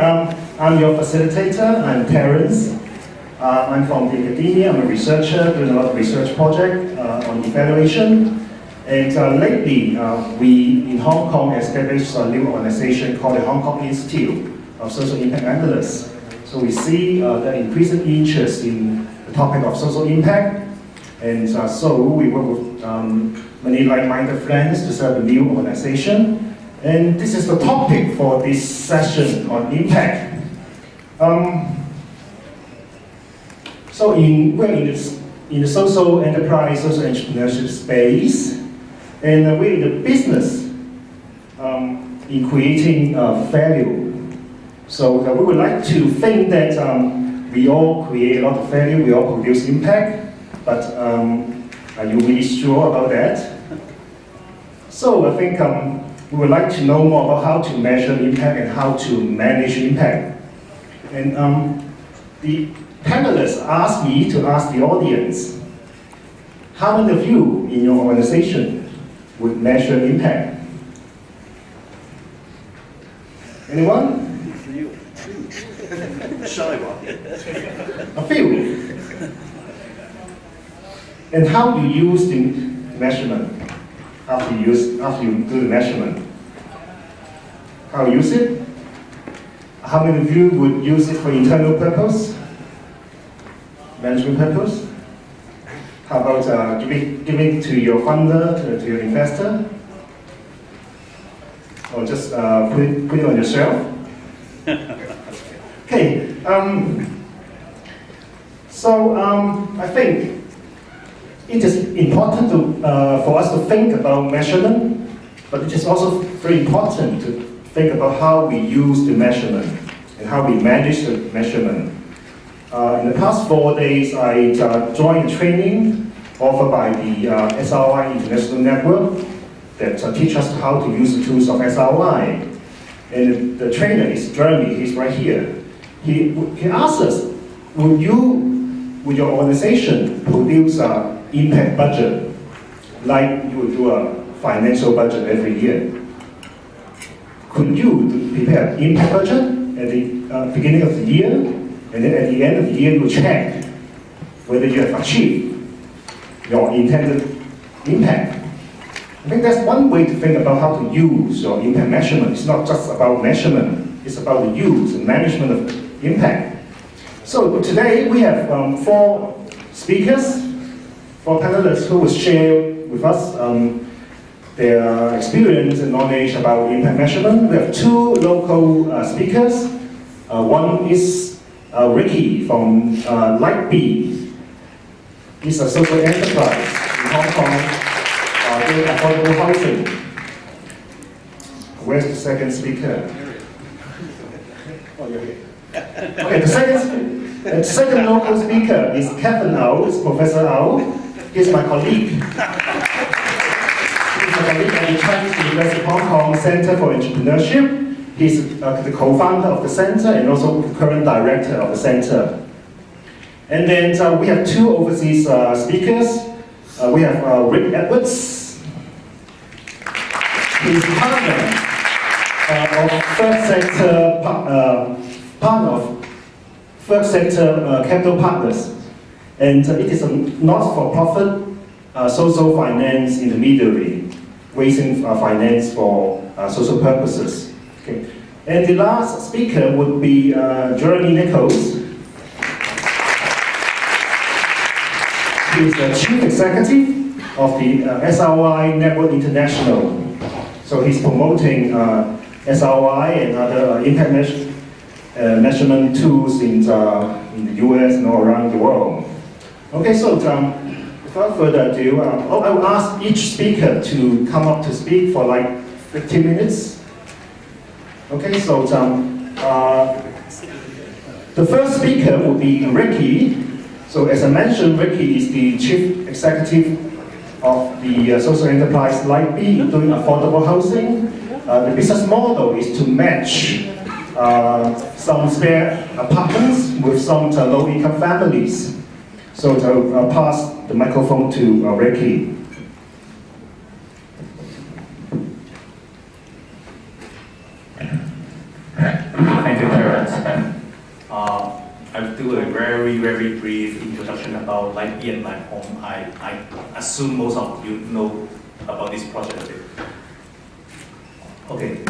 I'm your facilitator. I'm Terence. I'm from the academia. I'm a researcher doing a lot of research project on evaluation. And lately, we in Hong Kong established a new organization called the Hong Kong Institute of Social Impact Analysts. So we see the increasing interest in the topic of social impact. And so we work with many like-minded friends to set up a new organization. And this is the topic for this session on impact. So we're in the social enterprise, social entrepreneurship space, and we're in the business in creating value. So we would like to think that we all create a lot of value, we all produce impact, but are you really sure about that? So I think we would like to know more about how to measure impact and how to manage impact. And the panelists asked me to ask the audience, how many of you in your organization would measure impact? Anyone? A few. Shy one. A few. And how do you use the measurement? After you do the measurement, how you use it? How many of you would use it for internal purpose, management purpose? How about giving to your funder, to your investor, or just put it on yourself? Okay. I think it is important for us to think about measurement, but it is also very important to think about how we use the measurement and how we manage the measurement. In the past 4 days, I joined a training offered by the SRI International Network that teach us how to use the tools of SRI. And the trainer is Jeremy, he's right here. He asked us, would your organization produce impact budget, like you would do a financial budget every year? Could you prepare an impact budget at the beginning of the year, and then at the end of the year you check whether you have achieved your intended impact? I think that's one way to think about how to use your impact measurement. It's not just about measurement, it's about the use and management of impact. So today we have 4 speakers, 4 panelists who will share with us their experience and knowledge about impact measurement. We have 2 local speakers. One is Ricky from Lightbee. He's a social enterprise in Hong Kong doing affordable housing. Where's the second speaker? Oh, you're here. Okay, the second local speaker is Kevin Au, it's Professor Au. He's my colleague. He's my colleague at the Chinese University of Hong Kong Center for Entrepreneurship. He's the co-founder of the center and also the current director of the center. And then we have 2 overseas speakers. We have Rick Edwards. He's partner of Third Sector Capital Partners. And it is a not-for-profit social finance intermediary, raising finance for social purposes. Okay. And the last speaker would be Jeremy Nichols. He's the Chief Executive of the SRI Network International. So he's promoting SRI and other impact measurement tools in the US and all around the world. Okay, so without further ado, I will ask each speaker to come up to speak for like 15 minutes. Okay, so the first speaker will be Ricky. So as I mentioned, Ricky is the Chief Executive of the social enterprise Lightbee, doing affordable housing. The business model is to match some spare apartments with some low-income families. So I'll pass the microphone to Ricky. Thank you, Terence. I'll do a very, very brief introduction about Light E and Light Home. I assume most of you know about this project a bit. Okay,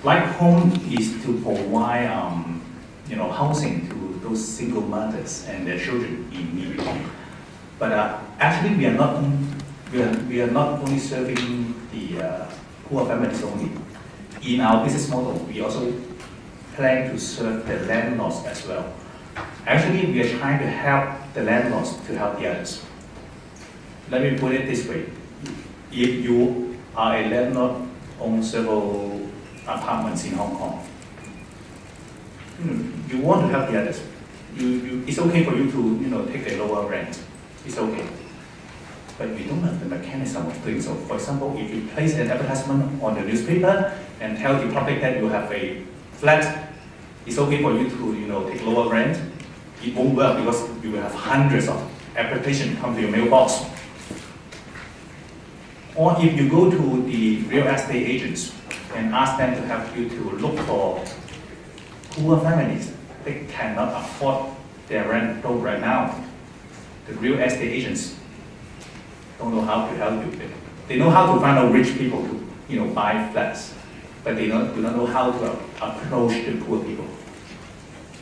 Light Home is to provide housing to those single mothers and their children in need. But actually, we are not only serving the poor families only. In our business model, we also plan to serve the landlords as well. Actually, we are trying to help the landlords to help the others. Let me put it this way. If you are a landlord own several apartments in Hong Kong, you want to help the others. It's okay for you to take a lower rent. It's okay. But we don't have the mechanism of doing so. For example, if you place an advertisement on the newspaper and tell the public that you have a flat, it's okay for you to take lower rent. It won't work because you will have hundreds of applications come to your mailbox. Or if you go to the real estate agents and ask them to help you to look for poor families, they cannot afford their rental right now. The real estate agents don't know how to help you. They know how to find out rich people to buy flats, but they do not know how to approach the poor people.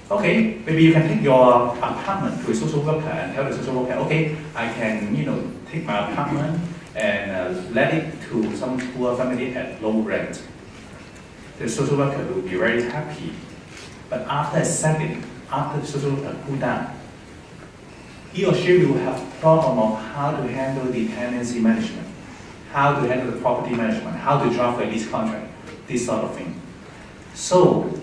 Okay, maybe you can take your apartment to a social worker and tell the social worker, okay, I can take my apartment and let it to some poor family at low rent. The social worker will be very happy. But after a second, after the social worker cool down, he or she will have problem of how to handle the tenancy management, how to handle the property management, how to draft a lease contract, this sort of thing. So,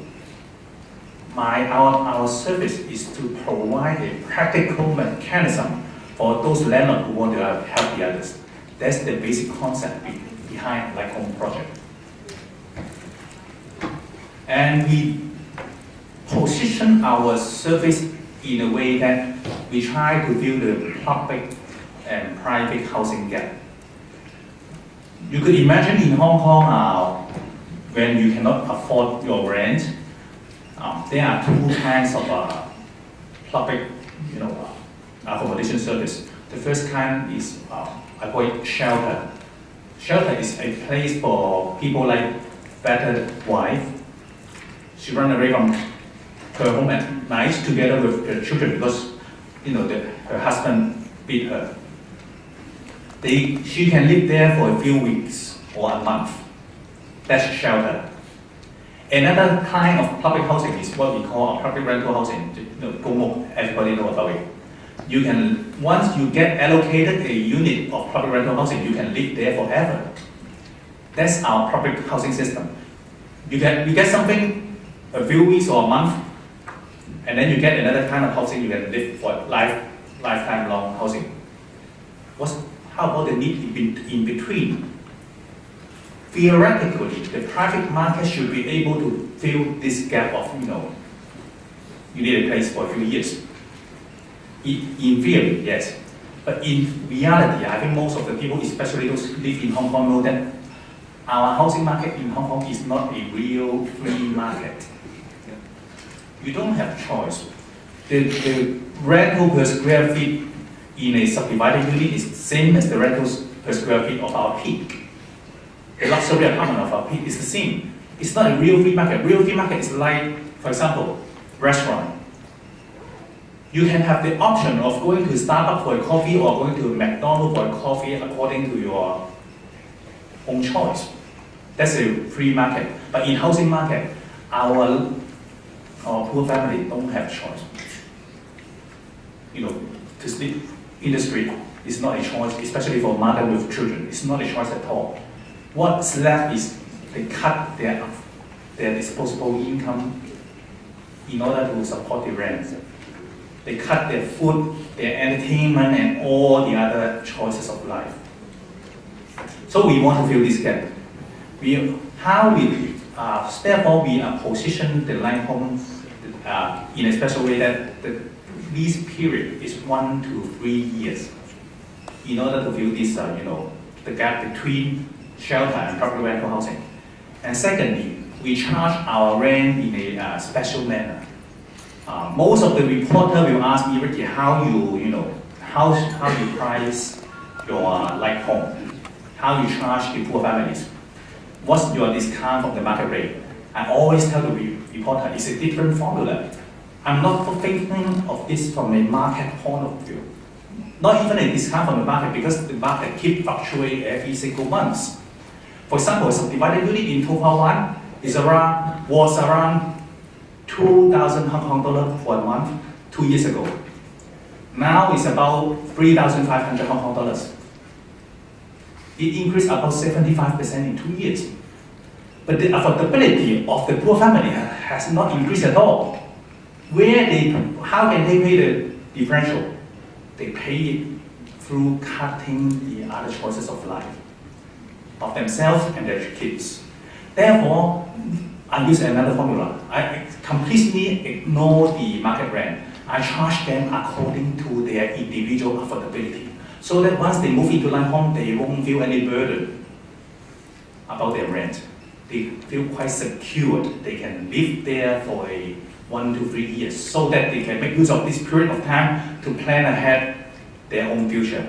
our service is to provide a practical mechanism for those landlords who want to help the others. That's the basic concept behind Light Home project. And we position our service in a way that we try to fill the public and private housing gap. You could imagine in Hong Kong, when you cannot afford your rent, there are two kinds of public, accommodation service. The first kind is I call it shelter. Shelter is a place for people like battered wife. She run away from her home at night together with her children because her husband beat her. She can live there for a few weeks or a month. That's shelter. Another kind of public housing is what we call public rental housing. Everybody know about it. Once you get allocated a unit of public rental housing, you can live there forever. That's our public housing system. You get something a few weeks or a month, and then you get another kind of housing you can live for lifetime long housing. How about the need in between? Theoretically, the private market should be able to fill this gap of you need a place for a few years. In theory, yes. But in reality, I think most of the people, especially those who live in Hong Kong, know that our housing market in Hong Kong is not a real free market. You don't have choice. The rental per square feet in a subdivided unit is the same as the rentals per square feet of our peak. The luxury apartment of our peak is the same. It's not a real free market. Real free market is like, for example, restaurant. You can have the option of going to Starbucks for a coffee or going to McDonald's for a coffee according to your own choice. That's a free market. But in housing market, our poor family don't have choice. To sleep in the street is not a choice, especially for mother with children. It's not a choice at all. What's left is they cut their disposable income in order to support the rent. They cut their food, their entertainment, and all the other choices of life. So we want to fill this gap. Therefore, we are positioned the Light Home in a special way that the lease period is 1 to 3 years in order to fill this, the gap between shelter and public rental housing. And secondly, we charge our rent in a special manner. Most of the reporter will ask me, Ricky, how you price your like home, how you charge the poor families, what's your discount from the market rate. I always tell the reporter it's a different formula. I'm not thinking of this from a market point of view. Not even a discount from the market, because the market keeps fluctuating every single month. For example, subdivided unit in 2001 was around 2,000 Hong Kong dollar for a month 2 years ago. Now it's about 3,500 Hong Kong dollars. It increased about 75% in 2 years. But the affordability of the poor family has not increased at all. How can they pay the differential? They pay it through cutting the other choices of life, of themselves and their kids. Therefore, I use another formula. I completely ignore the market rent. I charge them according to their individual affordability, so that once they move into life home, they won't feel any burden about their rent. They feel quite secured. They can live there for 1 to 3 years, so that they can make use of this period of time to plan ahead their own future.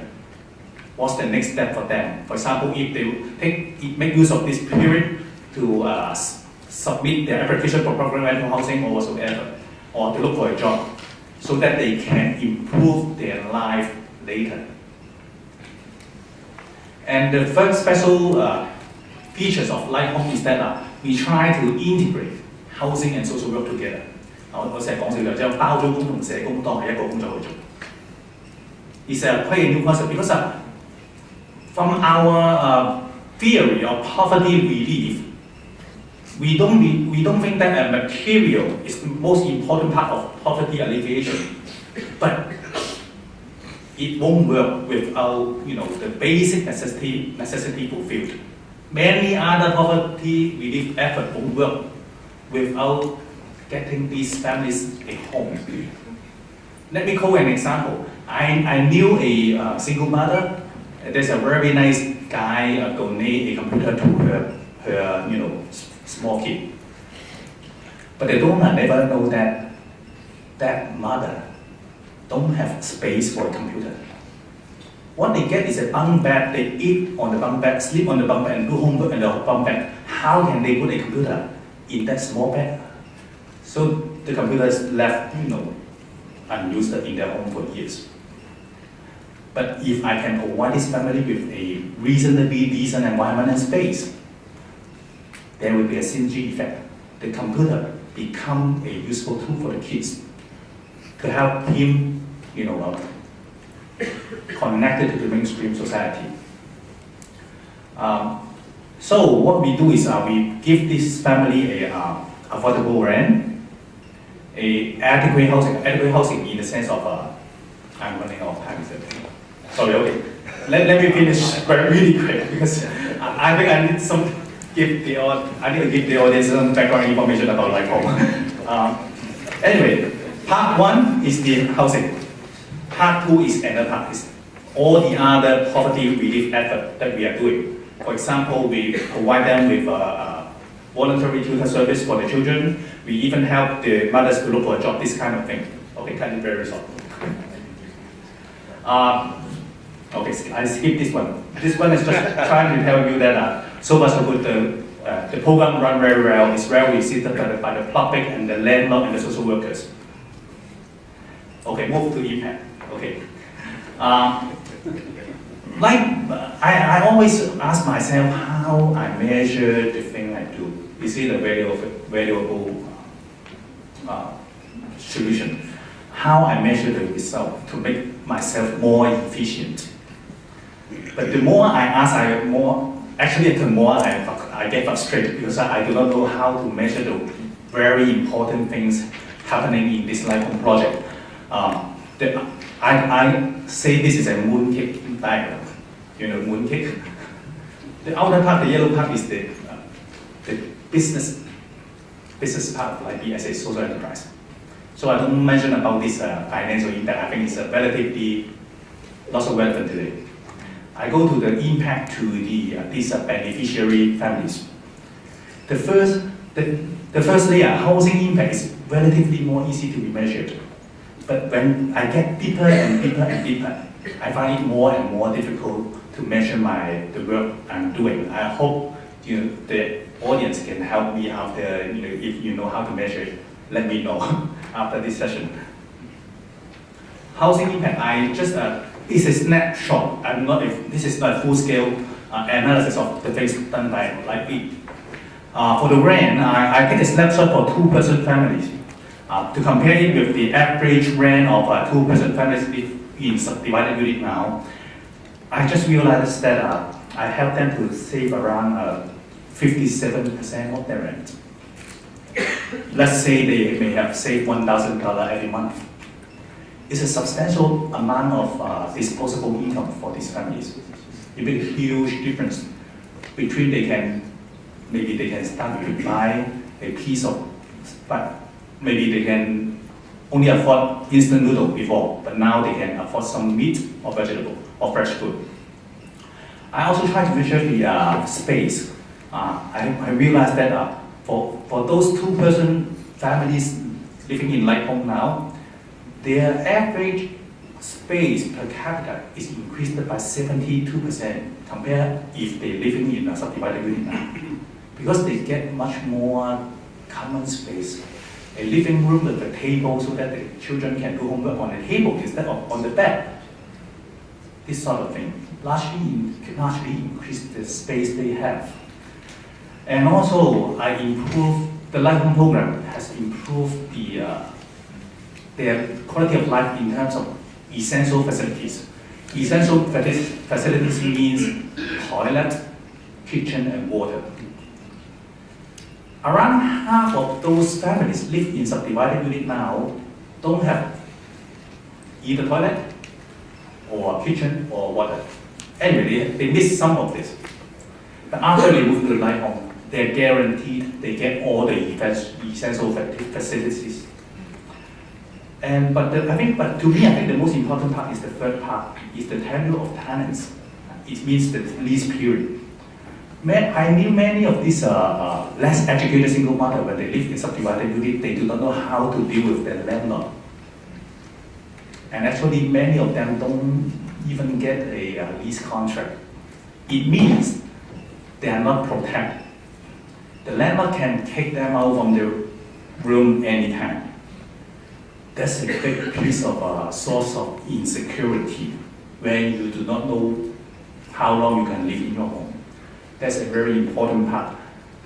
What's the next step for them? For example, if they make use of this period to submit their application for program rental housing or whatsoever, or to look for a job, so that they can improve their life later. And the first special features of Light Home is that we try to integrate housing and social work together. 我成日講笑就將包租公同社工當係一個工作去做。It's quite a new concept because from our theory of poverty relief, we don't think that material is the most important part of poverty alleviation, but it won't work without the basic necessity fulfilled. Many other poverty relief efforts won't work without getting these families a home. Let me quote an example. I knew a single mother. There's a very nice guy donate a computer to her small kid. But the donor never know that that mother don't have space for a computer. What they get is a bunk bed. They eat on the bunk bed, sleep on the bunk bed, and do homework in the bunk bed. How can they put a computer in that small bed? So the computer is left, unused in their home for years. But if I can provide this family with a reasonably decent environment and space, there will be a synergy effect. The computer become a useful tool for the kids to help him, connected to the mainstream society. So what we do is we give this family a affordable rent, adequate housing in the sense of I'm running out of time. Sorry, okay. Let me finish really quick because I think I need to give the audience some background information about Light Home. Anyway, part 1 is the housing. Part 2 is another part. Is all the other poverty relief effort that we are doing. For example, we provide them with voluntary tutor service for the children. We even help the mothers to look for a job, this kind of thing. Okay, kind of very short. Okay, I skip this one. This one is just trying to tell you that so far so good. The program run very well. It's well received by the public and the landlord and the social workers. Okay, move to impact. Okay. I always ask myself how I measure the thing I do. Is it a valuable solution? How I measure the result to make myself more efficient. But the more I ask, the more I get frustrated because I do not know how to measure the very important things happening in this Light Home project. I say this is a mooncake diagram. Mooncake. The outer part, the yellow part, is the business part of IB as a social enterprise. So I don't mention about this financial impact. I think it's relatively not so relevant today. I go to the impact to these beneficiary families. The The first layer, housing impact, is relatively more easy to be measured. But when I get deeper and deeper and deeper, I find it more and more difficult to measure the work I'm doing. I hope the audience can help me after, if you know how to measure it, let me know after this session. Housing impact, this is a snapshot. This is not a full-scale analysis of the things done by Lightbeat. For the rent, I take a snapshot for two-person families to compare it with the average rent of two-person families in subdivided unit now. I just realized that I help them to save around 57% of their rent. Let's say they may have saved $1,000 every month. It's a substantial amount of disposable income for these families. It makes a huge difference between maybe they can start to buy a piece of, but maybe they can only afford instant noodle before, but now they can afford some meat or vegetable or fresh food. I also try to measure the space. I realized that for those two-person families living in light home now, their average space per capita is increased by 72% compared if they're living in a subdivided unit now. Because they get much more common space. A living room with a table so that the children can do homework on the table instead of on the bed. This sort of thing largely increase the space they have. And also, the Light Home program has improved their quality of life in terms of essential facilities. Essential facilities means toilet, kitchen, and water. Around half of those families live in subdivided unit now don't have either toilet or kitchen or water. Anyway, they miss some of this. But after they move to the Light Home, they're guaranteed they get all the essential facilities. But to me, I think the most important part is the third part, is the tenure of tenants. It means the lease period. I knew many of these less educated single mothers, when they live in subdivided unit, they do not know how to deal with their landlord. And actually, many of them don't even get a lease contract. It means they are not protected. The landlord can kick them out from their room anytime. That's a big piece of source of insecurity when you do not know how long you can live in your home. That's a very important part.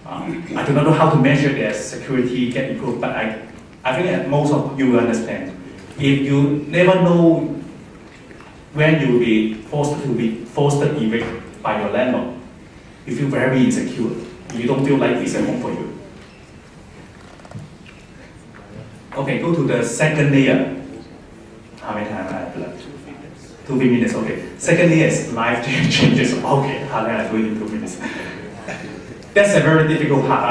I do not know how to measure their security get improved, but I think that most of you will understand. If you never know when you will be forced to evict by your landlord, you feel very insecure. You don't feel like it's a home for you. Okay, go to the second layer. How many times I have left? 2 minutes, okay. Second layer is life changes. Okay, how can I do it in 2 minutes? That's a very difficult part.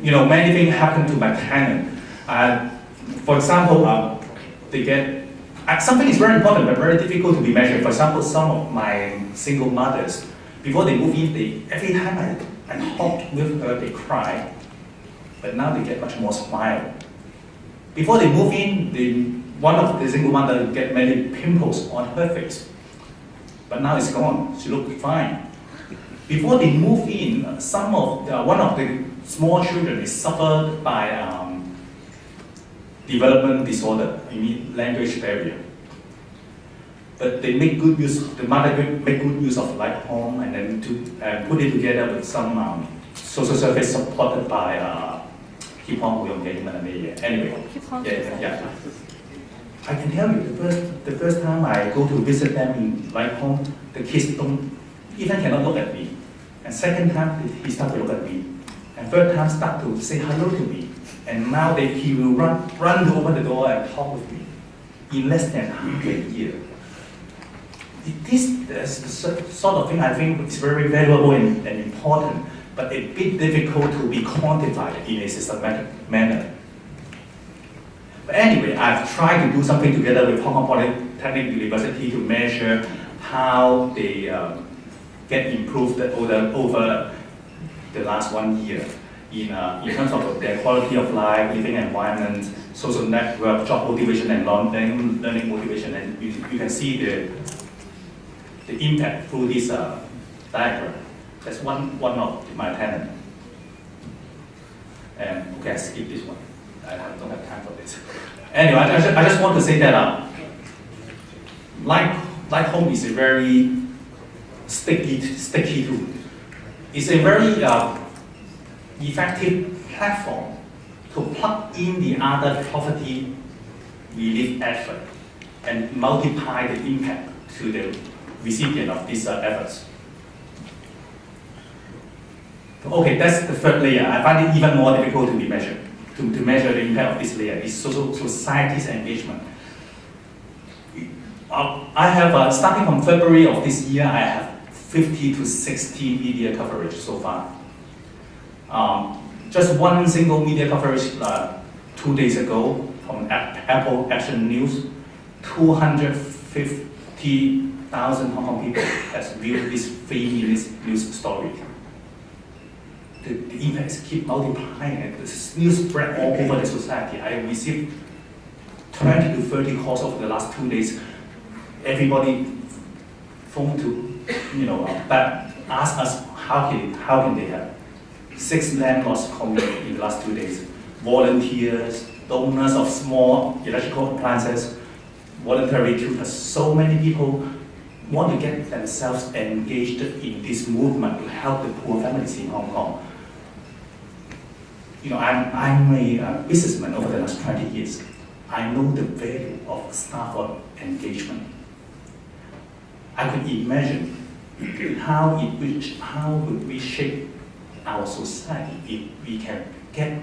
Many things happen to my tenant. For example, they get something is very important but very difficult to be measured. For example, some of my single mothers, before they move in, every time I talk with her, they cry. But now they get much more smile. Before they move in, one of the single mothers get many pimples on her face. But now it's gone. She looks fine. Before they move in, one of the small children is suffered by development disorder, language barrier. But they make good use. The mother make good use of Light Home and then put it together with some social service supported by Anyway, yeah. I can tell you, the first time I go to visit them in Light Home, the kids cannot look at me. And second time, he start to look at me. And third time, start to say hello to me. And now he will run to open the door and talk with me in less than half a year. This is the sort of thing I think is very valuable and important, but a bit difficult to be quantified in a systematic manner. But anyway, I've tried to do something together with Hong Kong Polytechnic University to measure how they get improved over the last 1 year. in terms of their quality of life, living environment, social network, job motivation, and learning motivation. And you can see the impact through this diagram. That's one of my tenants. And okay, I skip this one. I don't have time for this. Anyway, I just want to say that like home is a very sticky tool. It's a very effective platform to plug in the other poverty relief effort and multiply the impact to the recipient of these efforts. Okay, that's the third layer. I find it even more difficult to be measured. To measure the impact of this layer is society's engagement. I have, starting from February of this year, I have 50 to 60 media coverage so far. Just one single media coverage 2 days ago from Apple Action News, 250,000 Hong Kong people has viewed this 3-minute news story. The impacts keep multiplying and the news spread all over the society. I received 20 to 30 calls over the last 2 days. Everybody phone to, but ask us how can they help. 6 landlords called me in the last 2 days. Volunteers, donors of small electrical appliances, voluntary tutors. So many people want to get themselves engaged in this movement to help the poor families in Hong Kong. I'm a businessman over the last 20 years. I know the value of staff engagement. I could imagine how would we shape our society if we can get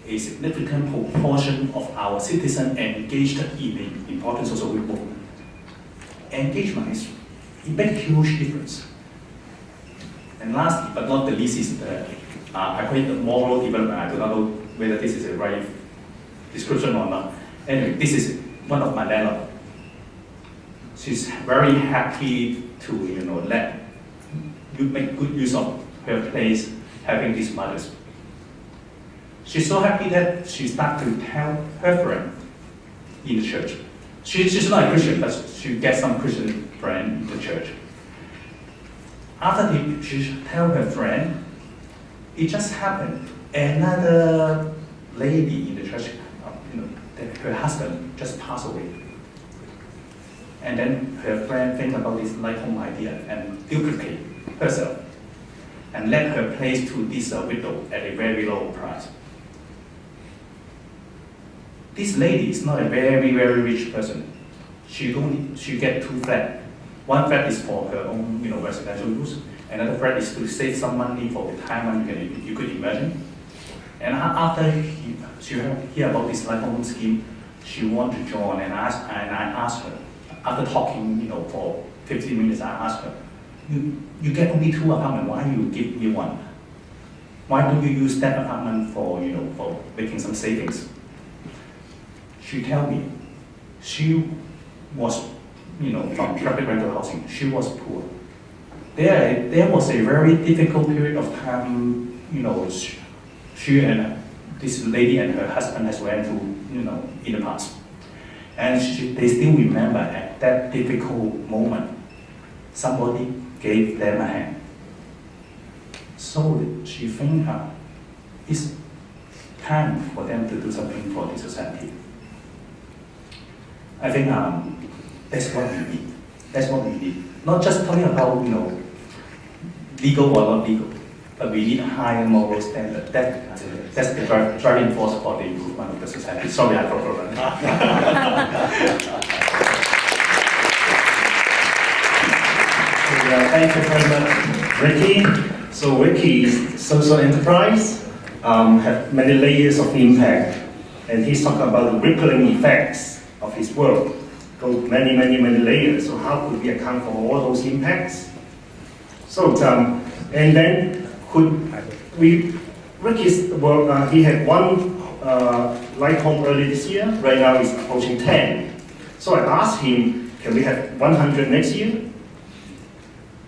a significant proportion of our citizens engaged in the important social movement. Engagement it makes a huge difference. And lastly, but not the least, is I call it the moral development. I do not know whether this is a right description or not. Anyway, this is one of my landlords. She's very happy to let you make good use of her place having these mothers. She's so happy that she started to tell her friend in the church. She's not a Christian, but she gets some Christian friend in the church. After she tell her friend, it just happened. Another lady in the church, her husband just passed away. And then her friend think about this like home idea and duplicate herself and let her place to this widow at a very low price. This lady is not a very, very rich person. She get 2 flats. One flat is for her own, residential use. Another flat is to save some money for retirement. You could imagine. And after she hear about this life home scheme, she want to join. And I asked her. After talking, for 15 minutes, I asked her, "You get only 2 apartments. Why you give me 1? Why don't you use that apartment for making some savings?" She tell me she was, from public rental housing. She was poor. There was a very difficult period of time, she and this lady and her husband has went through, in the past. And they still remember at that difficult moment, somebody gave them a hand. So she think it's time for them to do something for the society. I think that's what we need. That's what we need. Not just talking about legal or not legal, but we need a higher moral standard. That's the driving force for the improvement of the society. Sorry, I forgot. Thank you very much, Ricky. So Ricky's social enterprise have many layers of impact, and he's talking about the rippling effects of his work. Go many, many, many layers. So how could we account for all those impacts? So and then Ricky's work, he had 1 light home early this year. Right now he's approaching 10. So I asked him, can we have 100 next year?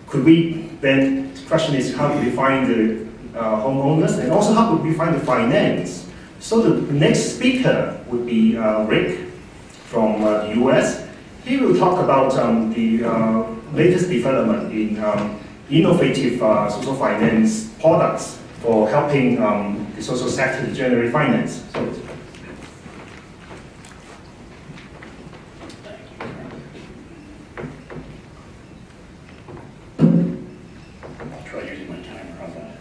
Could we then? The question is, how do we find the homeowners, and also how would we find the finance. So the next speaker would be Rick from the US. He will talk about the latest development in innovative social finance products for helping the social sector to generate finance. So, I'll try using my timer on that.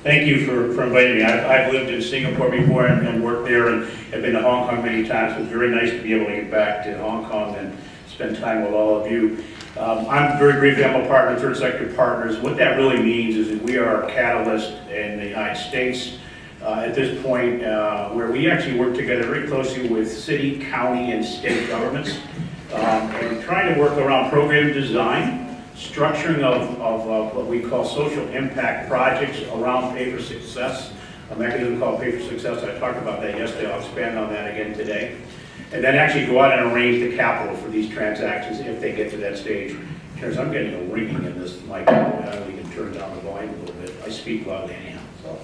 Thank you for inviting me. I've lived in Singapore before and worked there, and have been to Hong Kong many times. So it's very nice to be able to get back to Hong Kong and spend time with all of you. I'm very grateful I'm a partner of Third Sector Partners. What that really means is that we are a catalyst in the United States at this point where we actually work together very closely with city, county, and state governments and trying to work around program design, structuring of what we call social impact projects around Pay for Success, a mechanism called Pay for Success. I talked about that yesterday. I'll expand on that again today. And then actually go out and arrange the capital for these transactions if they get to that stage. I'm getting a ringing in this mic. We can turn down the volume a little bit. I speak loudly anyhow. So,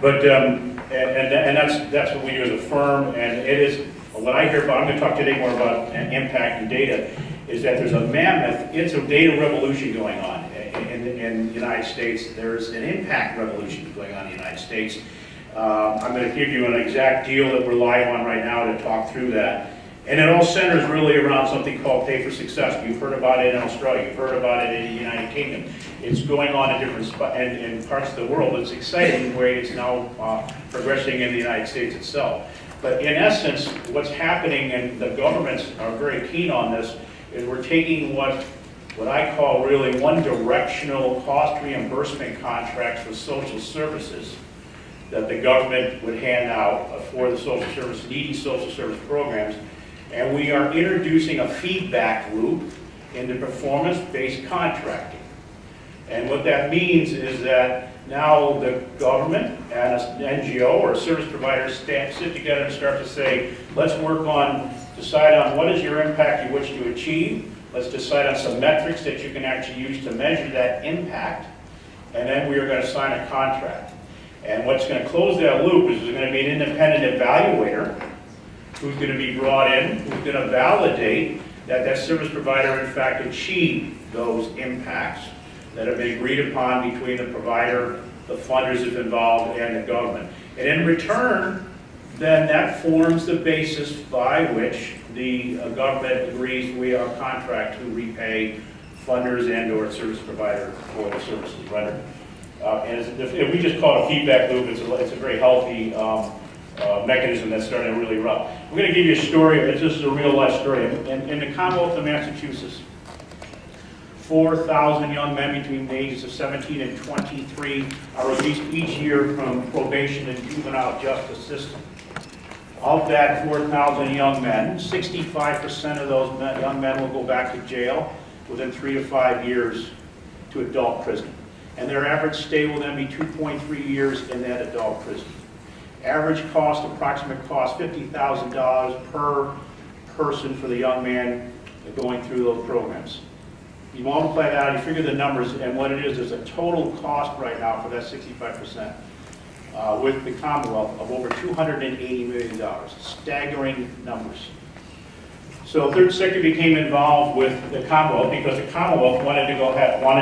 and that's what we do as a firm. And it is what I hear about. I'm going to talk today more about impact and data. Is that there's a mammoth, it's a data revolution going on in the United States. There's an impact revolution going on in the United States. I'm going to give you an exact deal that we're live on right now to talk through that. And it all centers really around something called Pay for Success. You've heard about it in Australia, you've heard about it in the United Kingdom. It's going on in different in parts of the world. It's exciting the way it's now progressing in the United States itself. But in essence, what's happening, and the governments are very keen on this, is we're taking what I call really one-directional cost reimbursement contracts for social services that the government would hand out for the social service, needy social service programs, and we are introducing a feedback loop into performance-based contracting. And what that means is that now the government and an NGO or a service provider sit together and start to say, let's work on, decide on what is your impact you wish to achieve. Let's decide on some metrics that you can actually use to measure that impact. And then we are going to sign a contract. And what's going to close that loop is there's going to be an independent evaluator who's going to be brought in, who's going to validate that that service provider in fact achieved those impacts that have been agreed upon between the provider, the funders if involved, and the government. And in return, then that forms the basis by which the government agrees we are contract to repay funders and or service provider for the services rendered. And if we just call it a feedback loop, it's a very healthy mechanism that's starting to really rub. We're going to give you a story. This is a real life story. In the Commonwealth of Massachusetts, 4,000 young men between the ages of 17 and 23 are released each year from probation and juvenile justice system. Of that 4,000 young men, 65% of those young men will go back to jail within 3 to 5 years to adult prison. And their average stay will then be 2.3 years in that adult prison. Average cost, approximate cost, $50,000 per person for the young man going through those programs. You multiply that out, you figure the numbers, and what it is, there's a total cost right now for that 65% with the Commonwealth of over $280 million. Staggering numbers. So Third Sector became involved with the Commonwealth because the Commonwealth wanted to go ahead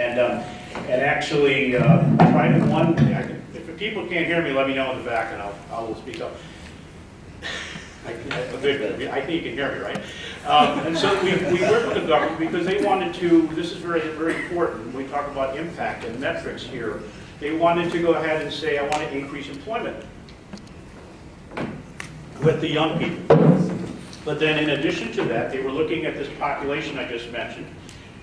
and actually try to if people can't hear me, let me know in the back and I will speak up. I think you can hear me, right? And so we worked with the government because they wanted to, this is very, very important, we talk about impact and metrics here. They wanted to go ahead and say, I want to increase employment with the young people. But then in addition to that, they were looking at this population I just mentioned,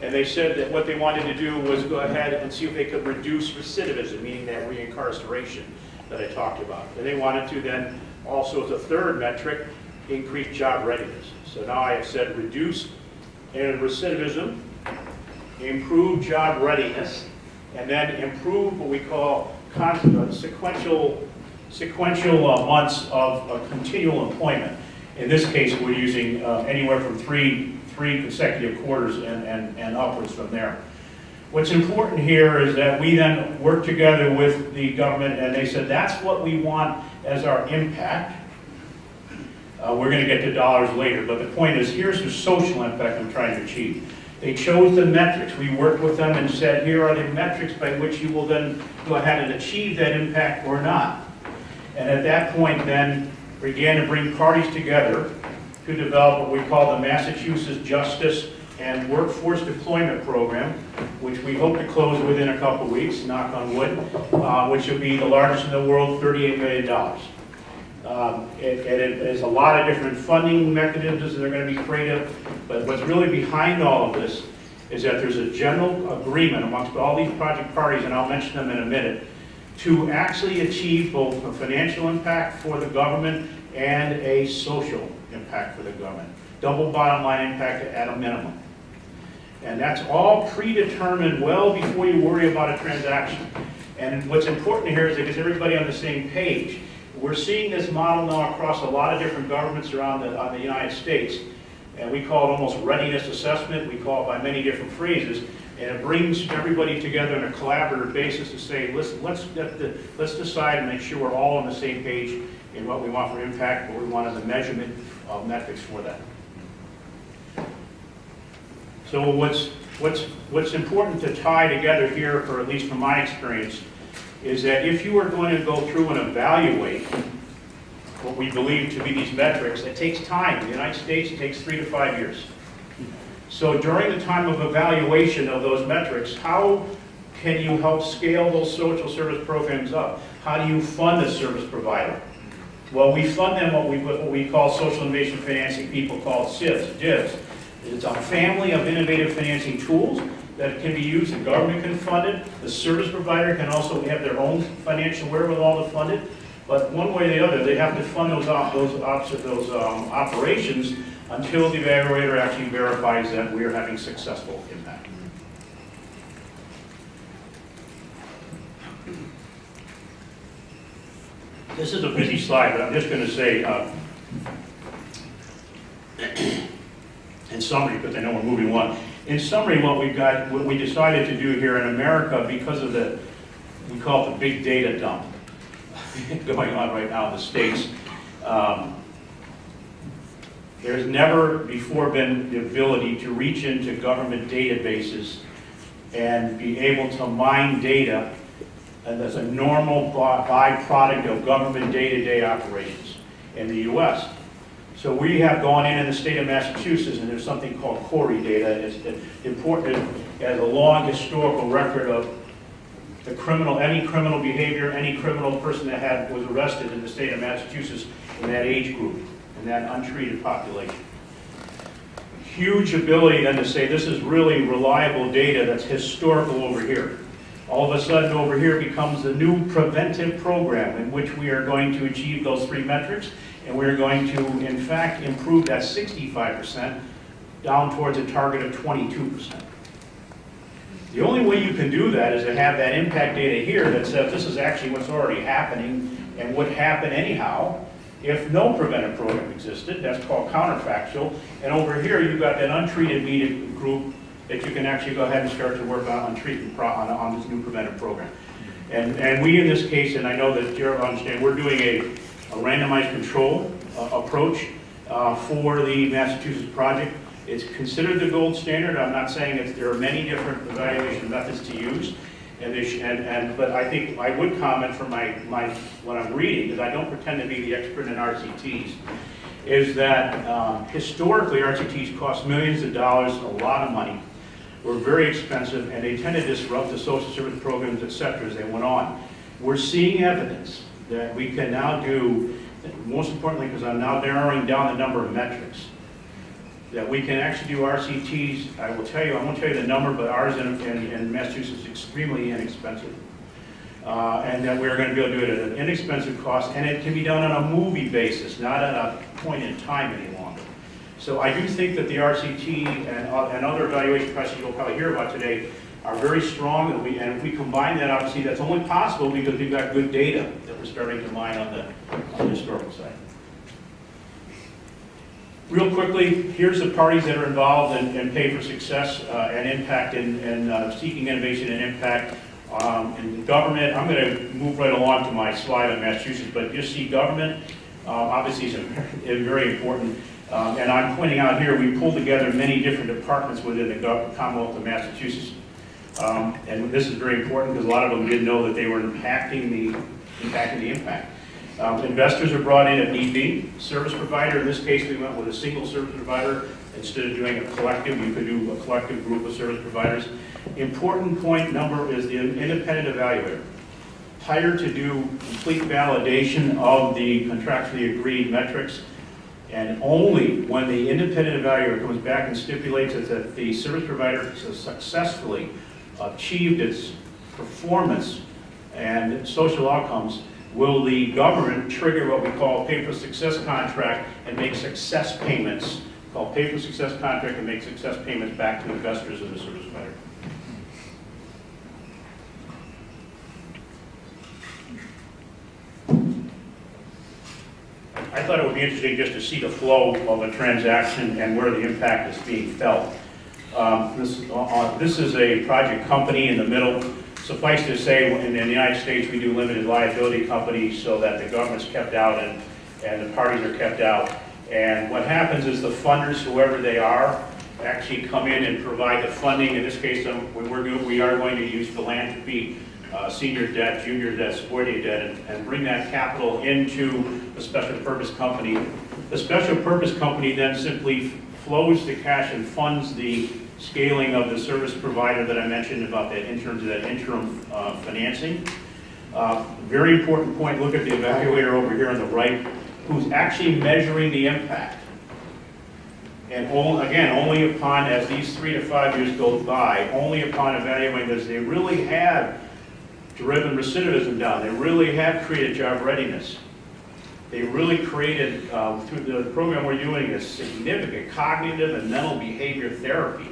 and they said that what they wanted to do was go ahead and see if they could reduce recidivism, meaning that reincarceration that I talked about. And they wanted to then also, as a third metric, increase job readiness. So now I have said reduce recidivism, improve job readiness, and then improve what we call sequential months of continual employment. In this case, we're using anywhere from three consecutive quarters and upwards from there. What's important here is that we then work together with the government, and they said that's what we want as our impact. We're going to get to dollars later, but the point is, here's the social impact I'm trying to achieve. They chose the metrics. We worked with them and said, here are the metrics by which you will then go ahead and achieve that impact or not. And at that point then began to bring parties together to develop what we call the Massachusetts Justice and Workforce Deployment Program, which we hope to close within a couple weeks, knock on wood, which will be the largest in the world, $38 million. It is a lot of different funding mechanisms that are going to be creative, but what's really behind all of this is that there's a general agreement amongst all these project parties, and I'll mention them in a minute, to actually achieve both a financial impact for the government and a social impact for the government. Double bottom line impact at a minimum. And that's all predetermined well before you worry about a transaction. And what's important here is that gets everybody on the same page. We're seeing this model now across a lot of different governments around the United States. And we call it almost readiness assessment. We call it by many different phrases. And it brings everybody together on a collaborative basis to say, listen, let's decide and make sure we're all on the same page in what we want for impact, what we want as a measurement of metrics for that. So what's important to tie together here, for at least from my experience, is that if you are going to go through and evaluate what we believe to be these metrics, it takes time. In the United States, it takes 3 to 5 years. So during the time of evaluation of those metrics, how can you help scale those social service programs up? How do you fund a service provider? Well, we fund them what we call social innovation financing, people call SIVs, DIVs. It's a family of innovative financing tools that can be used. The government can fund it. The service provider can also have their own financial wherewithal to fund it. But one way or the other, they have to fund those operations until the evaluator actually verifies that we are having successful impact. This is a busy slide, but I'm just going to say, in summary, because I know we're moving on. In summary, what we decided to do here in America, because of we call it the big data dump going on right now in the States. There's never before been the ability to reach into government databases and be able to mine data as a normal byproduct of government day-to-day operations in the U.S. So we have gone in the state of Massachusetts, and there's something called CORI data. It's important. It has a long historical record of any criminal behavior, any criminal person that was arrested in the state of Massachusetts in that age group, in that untreated population. Huge ability then to say this is really reliable data that's historical over here. All of a sudden over here becomes the new preventive program in which we are going to achieve those 3 metrics, and we're going to, in fact, improve that 65% down towards a target of 22%. The only way you can do that is to have that impact data here that says this is actually what's already happening and would happen anyhow if no preventive program existed. That's called counterfactual. And over here you've got that untreated media group that you can actually go ahead and start to work on treatment on this new preventive program. And we in this case, and I know that Gerald understands, we're doing a randomized control approach for the Massachusetts project. It's considered the gold standard. I'm not saying that there are many different evaluation methods to use, but I think I would comment from what I'm reading, because I don't pretend to be the expert in RCTs, is that historically RCTs cost millions of dollars, a lot of money, were very expensive, and they tend to disrupt the social service programs, et cetera, as they went on. We're seeing evidence that we can now do, most importantly, because I'm now narrowing down the number of metrics, that we can actually do RCTs. I won't tell you the number, but ours in Massachusetts is extremely inexpensive. And that we're going to be able to do it at an inexpensive cost, and it can be done on a movie basis, not at a point in time any longer. So I do think that the RCT and other evaluation processes you'll probably hear about today, are very strong, and if we combine that, obviously, that's only possible because we've got good data that we're starting to mine on the historical side. Real quickly, here's the parties that are involved in Pay for Success and Impact and seeking innovation and impact in government. I'm going to move right along to my slide on Massachusetts, but just see government, obviously is very important. And I'm pointing out here, we pulled together many different departments within the Commonwealth of Massachusetts. And this is very important because a lot of them didn't know that they were impacting the impact. Investors are brought in if need be. Service provider, in this case, we went with a single service provider. Instead of doing a collective, you could do a collective group of service providers. Important point number is the independent evaluator. Hired to do complete validation of the contractually agreed metrics, and only when the independent evaluator comes back and stipulates that the service provider has successfully achieved its performance and social outcomes, will the government trigger what we call a Pay for Success contract and make success payments, called Pay for Success contract, and make success payments back to investors of the service provider. I thought it would be interesting just to see the flow of a transaction and where the impact is being felt. This is a project company in the middle. Suffice to say, in the United States, we do limited liability companies so that the government's kept out and the parties are kept out. And what happens is the funders, whoever they are, actually come in and provide the funding. In this case, we are going to use philanthropy, senior debt, junior debt, subordinate debt, and bring that capital into the special purpose company. The special purpose company then simply flows the cash and funds the scaling of the service provider that I mentioned about that in terms of that interim financing. Very important point, look at the evaluator over here on the right, who's actually measuring the impact. And only upon, as these 3 to 5 years go by, only upon evaluating this, they really have driven recidivism down. They really have created job readiness. They really created, through the program we're doing, a significant cognitive and mental behavior therapy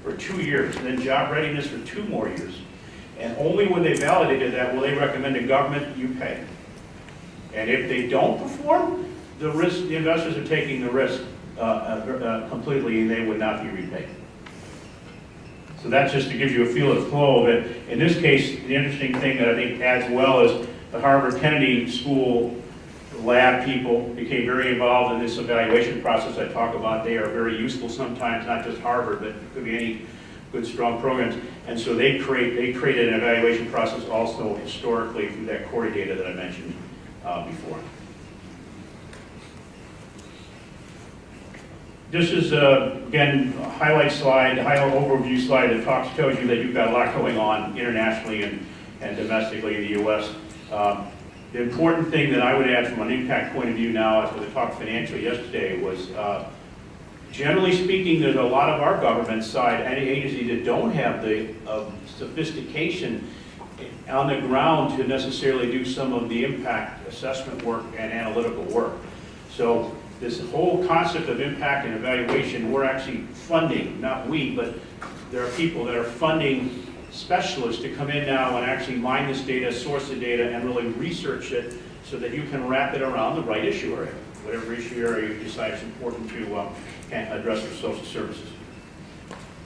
for 2 years, and then job readiness for 2 more years. And only when they validated that will they recommend to government, you pay. And if they don't perform, the investors are taking the risk completely, and they would not be repaid. So that's just to give you a feel of the flow of it. In this case, the interesting thing that I think adds well is the Harvard Kennedy School lab people became very involved in this evaluation process I talk about. They are very useful sometimes, not just Harvard, but it could be any good, strong programs. And so they created an evaluation process also historically through that Corey data that I mentioned before. This is, again, a highlight slide, a highlight overview slide that tells you that you've got a lot going on internationally and domestically in the U.S. The important thing that I would add from an impact point of view now, as we talked financially yesterday, was generally speaking, there's a lot of our government side agencies that don't have the sophistication on the ground to necessarily do some of the impact assessment work and analytical work. So this whole concept of impact and evaluation, we're actually funding, not we, but there are people that are funding specialists to come in now and actually mine this data, source the data, and really research it so that you can wrap it around the right issue area, whatever issue area you decide is important to address for social services.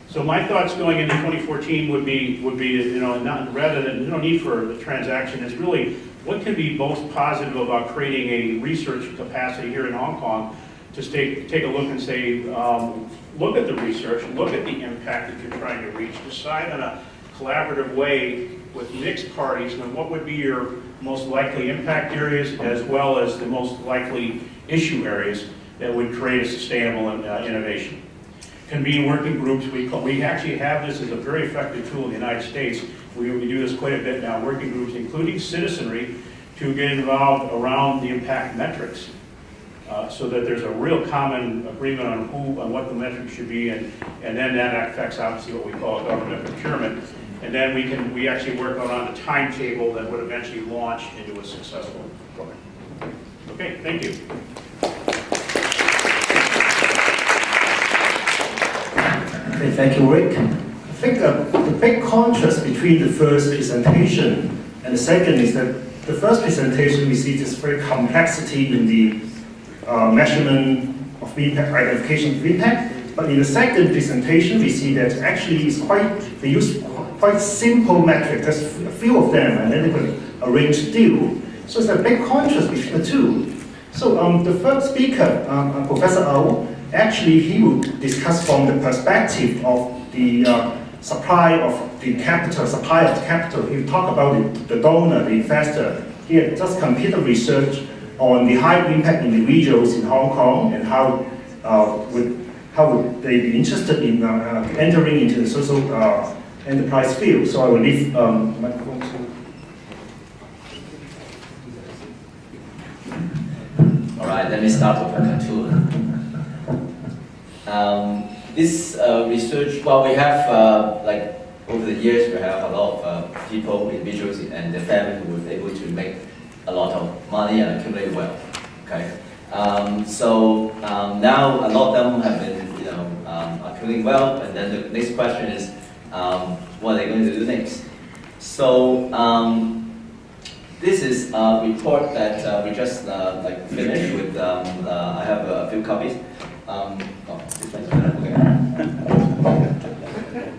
So my thoughts going into 2014 would be rather than no need for the transaction, is really what can be most positive about creating a research capacity here in Hong Kong to take a look and say, look at the research, look at the impact that you're trying to reach, decide on a collaborative way with mixed parties on what would be your most likely impact areas as well as the most likely issue areas that would create a sustainable innovation. Convene working groups. We actually have this as a very effective tool in the United States. We do this quite a bit now, working groups, including citizenry, to get involved around the impact metrics so that there's a real common agreement on what the metrics should be, and then that affects obviously what we call government procurement. And then we actually work around a timetable that would eventually launch into a successful program. Okay, thank you. Okay, thank you, Rick. think the big contrast between the first presentation and the second is that the first presentation we see this very complexity in the measurement of impact, identification of impact. But in the second presentation, we see that actually they use quite simple metrics, just a few of them, and then they will arrange deal. So it's a big contrast between the two. So the first speaker, Professor Au, actually he will discuss from the perspective of the supply of the capital. He will talk about the donor, the investor. He had just completed research on the high impact individuals in Hong Kong and how would they be interested in entering into the social enterprise field. So I will leave microphone to. All right, let me start with a cartoon. This research, well, we have like over the years, we have a lot of people, individuals, and their family who were able to make a lot of money and accumulate wealth. Okay, now a lot of them have been, accumulating wealth, and then the next question is, what are they going to do next? So this is a report that we just finished with. I have a few copies.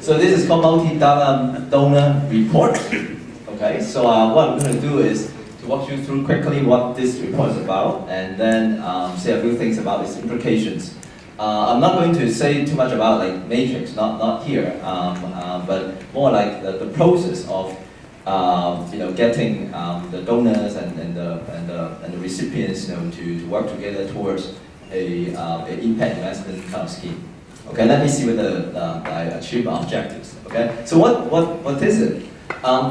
So this is called multi-donor report. Okay, so what I'm going to do is to walk you through quickly what this report is about, and then say a few things about its implications. I'm not going to say too much about like matrix, not here, but more like the process of getting the donors and the recipients to work together towards a impact investment kind of scheme. Okay, let me see whether I achieve my objectives. Okay, so what is it?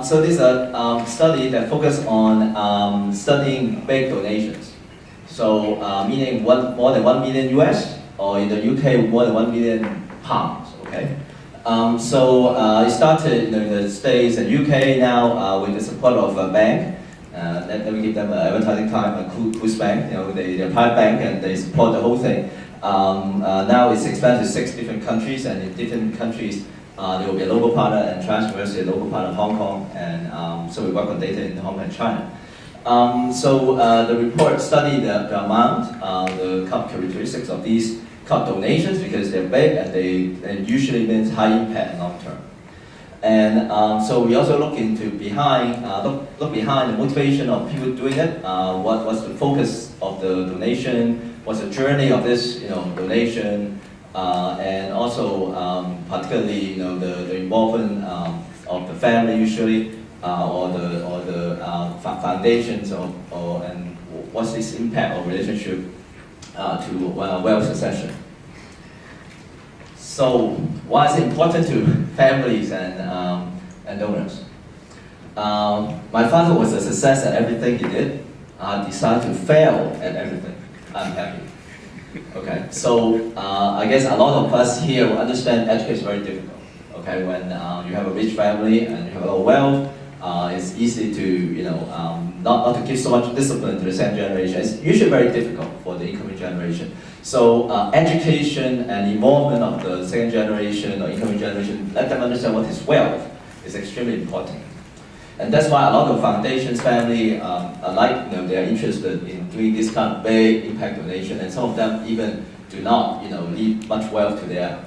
So this is a study that focuses on studying big donations. So meaning more than 1 million US, or in the UK more than 1 million pounds. Okay, so it started in the States and UK now with the support of a bank. Let me give them advertising time. Who's bank? They're a private bank and they support the whole thing. Now it's expanded to 6 different countries, and in different countries there will be a local partner, and Transverse is a local partner of Hong Kong, and so we work on data in Hong Kong and China. So the report studied the amount, the characteristics of these donations, because they're big and they usually means high impact and long term. And so we also look behind the motivation of people doing it. What's the focus of the donation? What's the journey of this donation? And also particularly the involvement of the family usually, or the foundations, and what's this impact or relationship to wealth succession. So why is it important to families and donors? My father was a success at everything he did. I decided to fail at everything. I'm happy. Okay, so I guess a lot of us here will understand education is very difficult. Okay, when you have a rich family and you have a lot of wealth, it's easy to not to give so much discipline to the second generation. It's usually very difficult for the incoming generation. So education and involvement of the second generation or incoming generation, let them understand what is wealth, is extremely important. And that's why a lot of foundations, family, they are interested in doing this kind of big impact donation, and some of them even do not, leave much wealth to their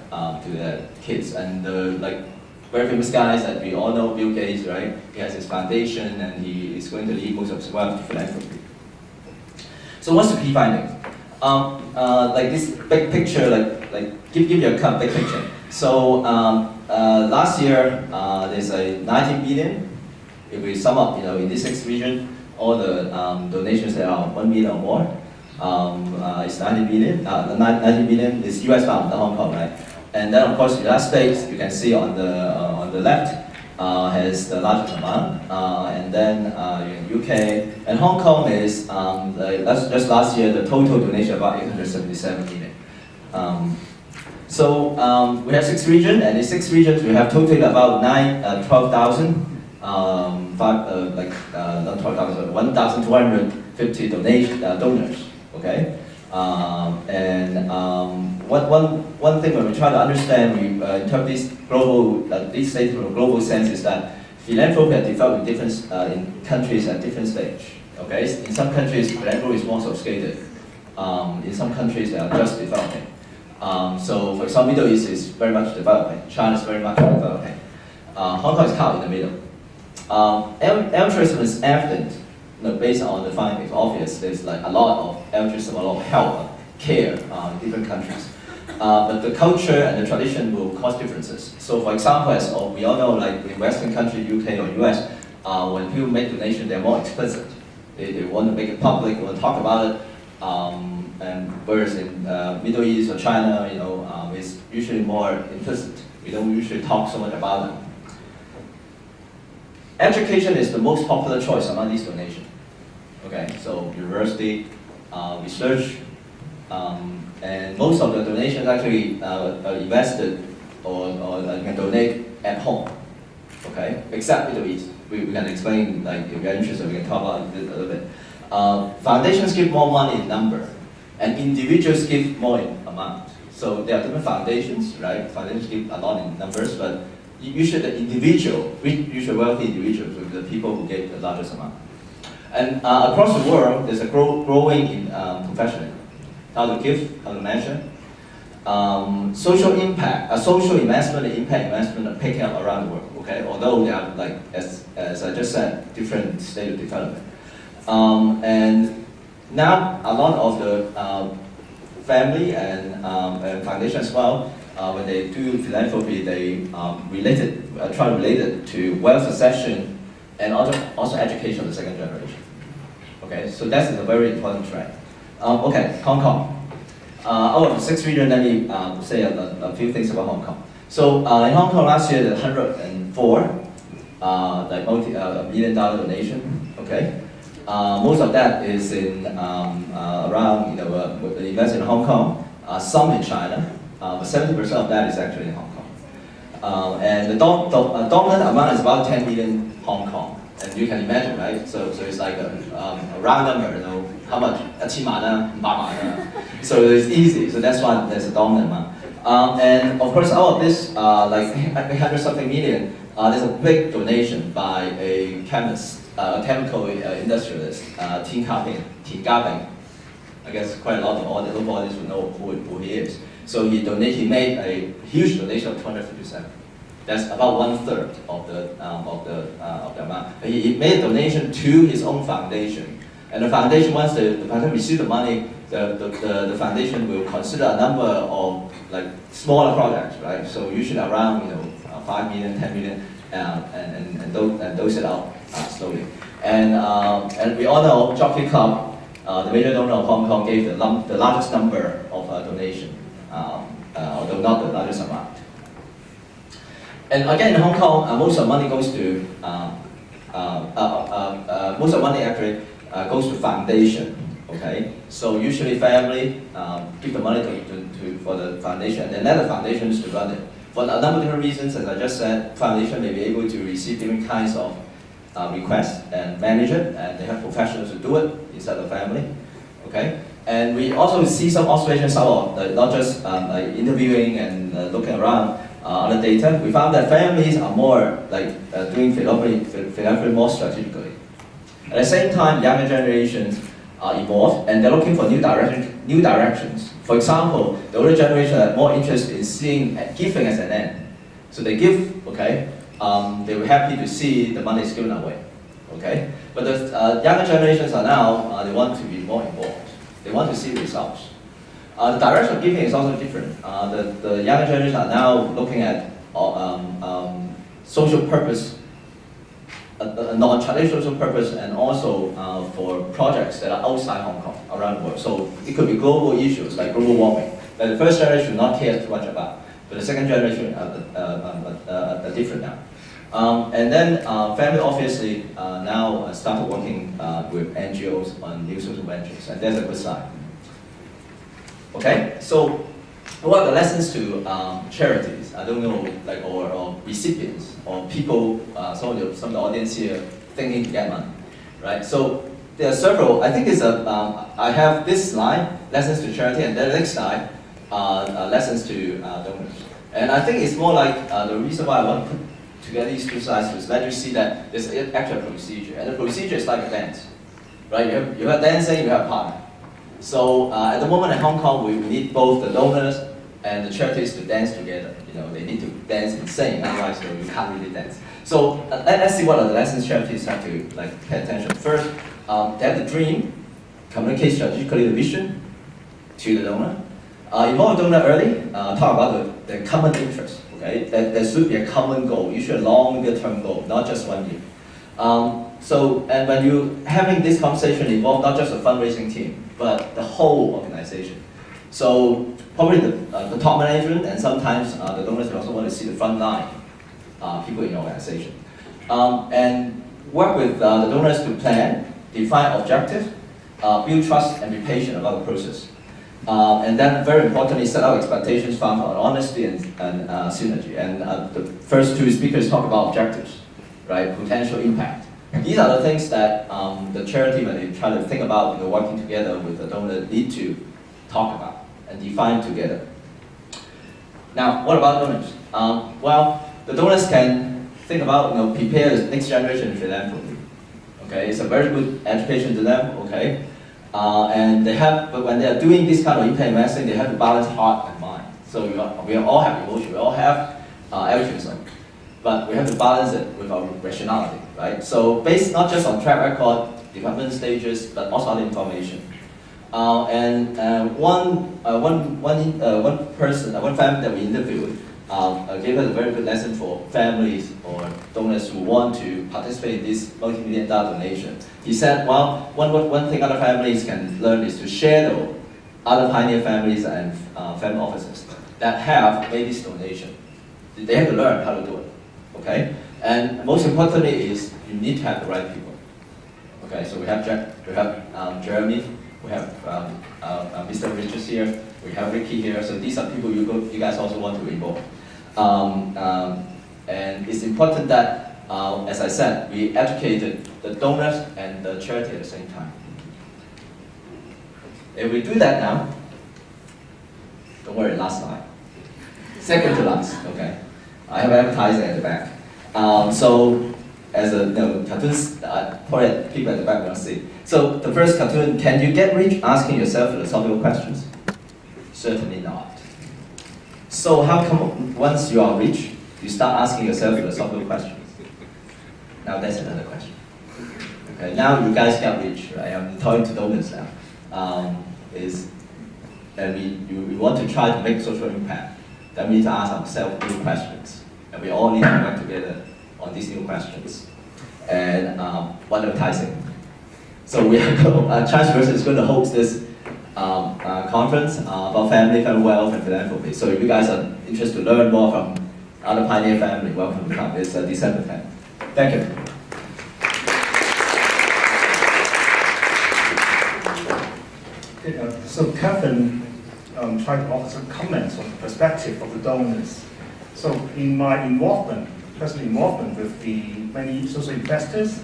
kids. And very famous guys that we all know, Bill Gates, right? He has his foundation, and he is going to leave most of his wealth to philanthropy. So what's the key findings? Like this big picture, give you a big picture. So last year there's a 90 billion. If we sum up, in this 6 region, all the donations that are 1 million or more, it's 90 billion. 90 billion is US pound, not Hong Kong, right? And then of course, the United States, you can see on the left, has the largest amount, and then UK and Hong Kong is just last year the total donation about 877 million. So we have 6 regions, and in 6 regions we have totally about 12,000. 1,250 donors. Okay, and one thing when we try to understand, we interpret this statement from a global sense is that philanthropy has developed in different in countries at different stage. Okay, in some countries philanthropy is more sophisticated. In some countries they are just developing. So, for example, Middle East is very much developing. China is very much developing. Hong Kong is caught in the middle. Altruism is evident, based on the findings. Obvious, there's like a lot of altruism, a lot of help, care in different countries. But the culture and the tradition will cause differences. So, for example, as we all know, like in Western countries, UK or US, when people make donations, they're more explicit. They want to make it public, they want to talk about it. And whereas in Middle East or China, it's usually more implicit. We don't usually talk so much about it. Education is the most popular choice among these donations. Okay, so university, research, and most of the donations actually are invested or you can donate at home. Okay, except Middle East. We can explain, like if you're interested, we can talk about it a little bit. Foundations give more money in number, and individuals give more in amount. So there are different foundations, right? Foundations give a lot in numbers, but usually the individual, usually wealthy individuals, are the people who give the largest amount. And across the world, there's a growing in professionalism. How to give, how to measure. Social impact, social investment and impact investment are picking up around the world. Okay, although they are like as I just said, different state of development. And now a lot of the family and foundation as well, when they do philanthropy, they try to relate it to wealth succession and also education of the second generation. Okay, so that is a very important trend. Okay, Hong Kong. Out of the 6 regions, let me say a few things about Hong Kong. So in Hong Kong last year, the 104 like $1 million donation. Okay, most of that is in around invested in Hong Kong, some in China, but 70% of that is actually in Hong Kong. And the dominant amount is about 10 million Hong Kong. And you can imagine, right? So it's like a round number, how much? 1,000,000 啊, 500,000 啊. So it's easy. So that's why there's a dominant amount. And of course, out of this, like 800 something million, there's a big donation by a chemist, a chemical industrialist, Tin Gabing. I guess quite a lot of all the local audience would know who he is. So he made a huge donation of 257. That's about 1/3 of the amount. He made a donation to his own foundation, and the foundation, once the foundation receives the money, the foundation will consider a number of like smaller projects, right? So usually around 5 million, 10 million, and dose it out slowly. And we all know Jockey Club, the major donor of Hong Kong, gave the largest number of donation, although not the largest amount. And again, in Hong Kong, most of the money goes to most of the money actually goes to foundation. Okay, so usually family give the money for the foundation, and then let the foundations to run it. For a number of different reasons, as I just said, foundation may be able to receive different kinds of requests and manage it, and they have professionals to do it instead of family. Okay, and we also see some observations out of not just like interviewing and looking around. Other data, we found that families are more like doing philanthropy more strategically. At the same time, younger generations are evolved and they're looking for new directions. For example, the older generation are more interested in seeing giving as an end. So they give, okay, they were happy to see the money is given away, okay. But the younger generations are now they want to be more involved. They want to see results. The direction of giving is also different. The younger generation are now looking at social purpose, a non-traditional social purpose, and also for projects that are outside Hong Kong, around the world. So it could be global issues like global warming that the first generation not care too much about, but the second generation are different now. And then family obviously now started working with NGOs on new social ventures, and that's a good sign. Okay, so what are the lessons to charities? I don't know, like or recipients or people. Some of the audience here thinking to get money, right? So there are several. I think it's I have this slide, lessons to charity, and then the next slide, lessons to donors. And I think it's more like the reason why I want to put together these two slides was let you see that there's actually a procedure, and the procedure is like a dance, right? You have dancing, you have partner. So at the moment in Hong Kong, we need both the donors and the charities to dance together. You know, they need to dance in sync, otherwise you can't really dance. So let's see what are the lessons charities have to pay attention. First, they have the dream, communicate strategically the vision to the donor. Involve the donor early, talk about the common interest. Okay, there should be a common goal, usually a longer-term goal, not just 1 year. And when you having this conversation, involve not just a fundraising team, but the whole organization. So probably the top management, and sometimes the donors also want to see the front line people in the organization. And work with the donors to plan, define objectives, build trust, and be patient about the process. And then, very importantly, set out expectations found on honesty and synergy. And the first two speakers talk about objectives, right? Potential impact. These are the things that the charity, when they try to think about working together with the donor, need to talk about and define together. Now, what about donors? Well, the donors can think about, prepare the next generation philanthropy. Okay, it's a very good education to them. Okay. And they have, but when they are doing this kind of impact investing, they have to balance heart and mind. So we all have emotion, we all have altruism, but we have to balance it with our rationality, right? So based not just on track record, development stages, but also other information. One family that we interviewed gave us a very good lesson for families or donors who want to participate in this multi-million-dollar donation. He said, well, one thing other families can learn is to share other pioneer families and family offices that have made this donation. They have to learn how to do it, okay? And most importantly is you need to have the right people. Okay, so we have Jeremy, we have Mr. Richards here, we have Ricky here, so these are people you guys also want to involve. And it's important that, as I said, we educated the donors and the charity at the same time. If we do that now, don't worry, last slide. Second to last, okay. I have advertising at the back. So, as a cartoons, probably people at the back will see. So the first cartoon, can you get rich asking yourself philosophical questions? Certainly not. So how come once you are rich, you start asking yourself philosophical questions? Now that's another question. Okay, now you guys get rich, right? I'm talking to donors now. We want to try to make social impact. Then we need to ask ourselves new questions. And we all need to work together on these new questions. And one advertising. So we are Transverse is going to host this conference about family wealth, and philanthropy. So if you guys are interested to learn more from other pioneer family, welcome to come. It's December 10th. Thank you. So Kevin tried to offer some comments on the perspective of the donors. So in my personal involvement with the many social investors,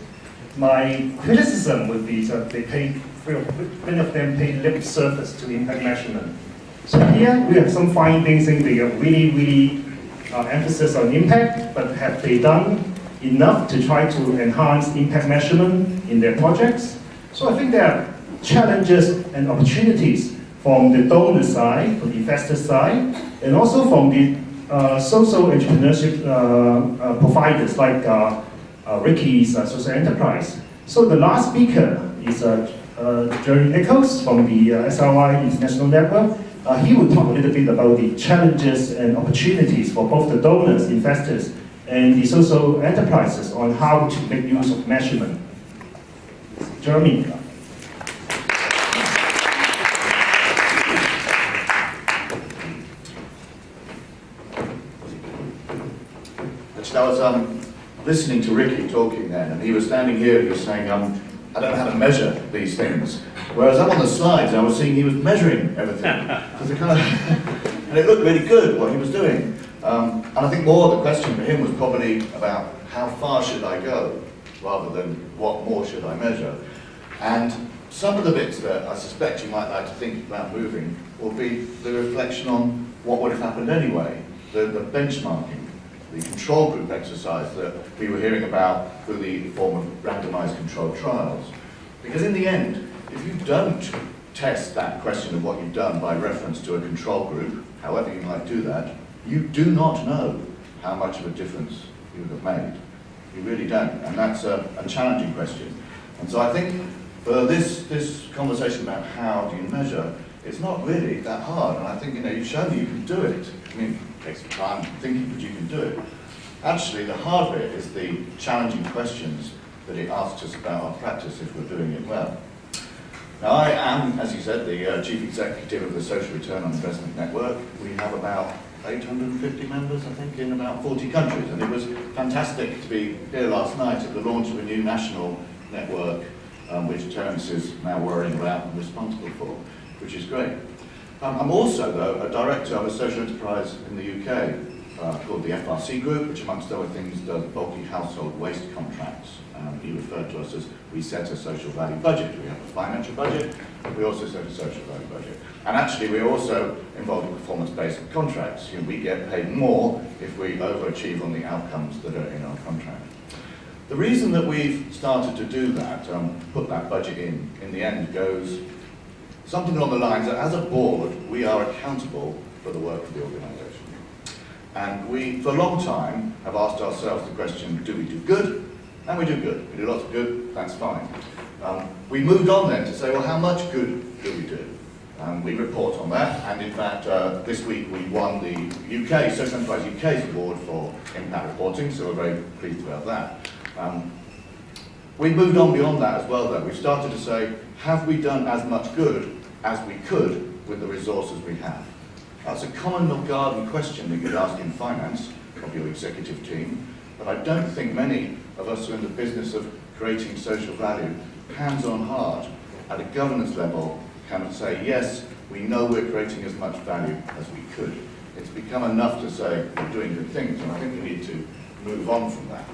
my criticism would be that many of them pay lip service to impact measurement. So here we have some findings in the really emphasis on impact, but have they done enough to try to enhance impact measurement in their projects? So I think there are challenges and opportunities from the donor side, from the investor side, and also from the social entrepreneurship providers like Ricky's social enterprise. So the last speaker is Jerry Nichols from the SRI International Network. He will talk a little bit about the challenges and opportunities for both the donors, investors, and the social enterprises on how to make use of measurement. Jeremy. I was listening to Ricky talking then, and he was standing here and he was saying, I don't know how to measure these things. Whereas up on the slides, I was seeing he was measuring everything. And it looked really good, what he was doing. And I think more the question for him was probably about how far should I go, rather than what more should I measure. And some of the bits that I suspect you might like to think about moving will be the reflection on what would have happened anyway, the benchmarking, the control group exercise that we were hearing about through the form of randomized controlled trials. Because in the end, if you don't test that question of what you've done by reference to a control group, however you might do that, you do not know how much of a difference you have made. You really don't, and that's a challenging question. And so I think for this conversation about how do you measure, it's not really that hard, and I think you've shown you can do it. I mean, it takes some time thinking, but you can do it. Actually, the hard bit is the challenging questions that it asks us about our practice if we're doing it well. Now, I am, as you said, the Chief Executive of the Social Return on Investment Network. We have about 850 members, I think, in about 40 countries, and it was fantastic to be here last night at the launch of a new national network, which Terence is now worrying about and responsible for, which is great. I'm also, though, a director of a social enterprise in the UK called the FRC Group, which, amongst other things, does bulky household waste contracts. He referred to us as we set a social value budget. We have a financial budget, but we also set a social value budget. And actually, we're also involved in performance-based contracts. We get paid more if we overachieve on the outcomes that are in our contract. The reason that we've started to do that, put that budget in the end, goes something along the lines that as a board, we are accountable for the work of the organisation. And we, for a long time, have asked ourselves the question, do we do good? And we do good. We do lots of good, that's fine. We moved on then to say, well, how much good do we do? We report on that, and in fact, this week we won the UK, Social Enterprise UK's award for impact reporting, so we're very pleased about that. We've moved on beyond that as well, though. We've started to say, have we done as much good as we could with the resources we have? That's a common garden question that you'd ask in finance of your executive team, but I don't think many of us who are in the business of creating social value, hands on heart, at a governance level, can say, yes, we know we're creating as much value as we could. It's become enough to say we're doing good things, and I think we need to move on from that.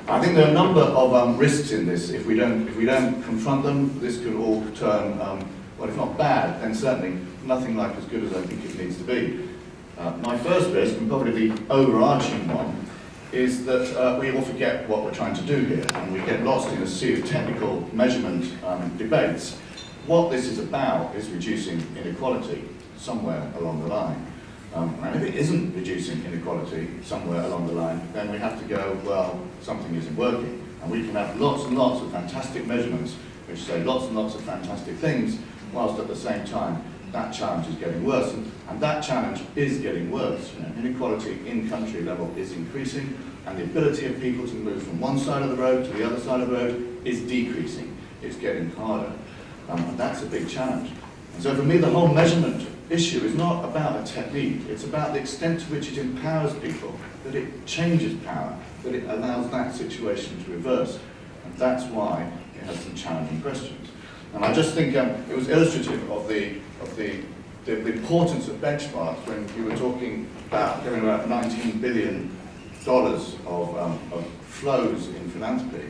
I think there are a number of risks in this. If we don't confront them, this could all turn, well, if not bad, then certainly nothing like as good as I think it needs to be. My first risk, and probably the overarching one, is that we all forget what we're trying to do here, and we get lost in a sea of technical measurement debates. What this is about is reducing inequality somewhere along the line. And if it isn't reducing inequality somewhere along the line, then we have to go, well, something isn't working. And we can have lots and lots of fantastic measurements which say lots and lots of fantastic things, whilst at the same time that challenge is getting worse. And that challenge is getting worse. Inequality in country level is increasing, and the ability of people to move from one side of the road to the other side of the road is decreasing. It's getting harder. And that's a big challenge. And so for me, the whole measurement issue is not about a technique. It's about the extent to which it empowers people, that it changes power, that it allows that situation to reverse. And that's why it has some challenging questions. And I just think it was illustrative of the importance of benchmarks when you were talking about giving about $19 billion of flows in philanthropy.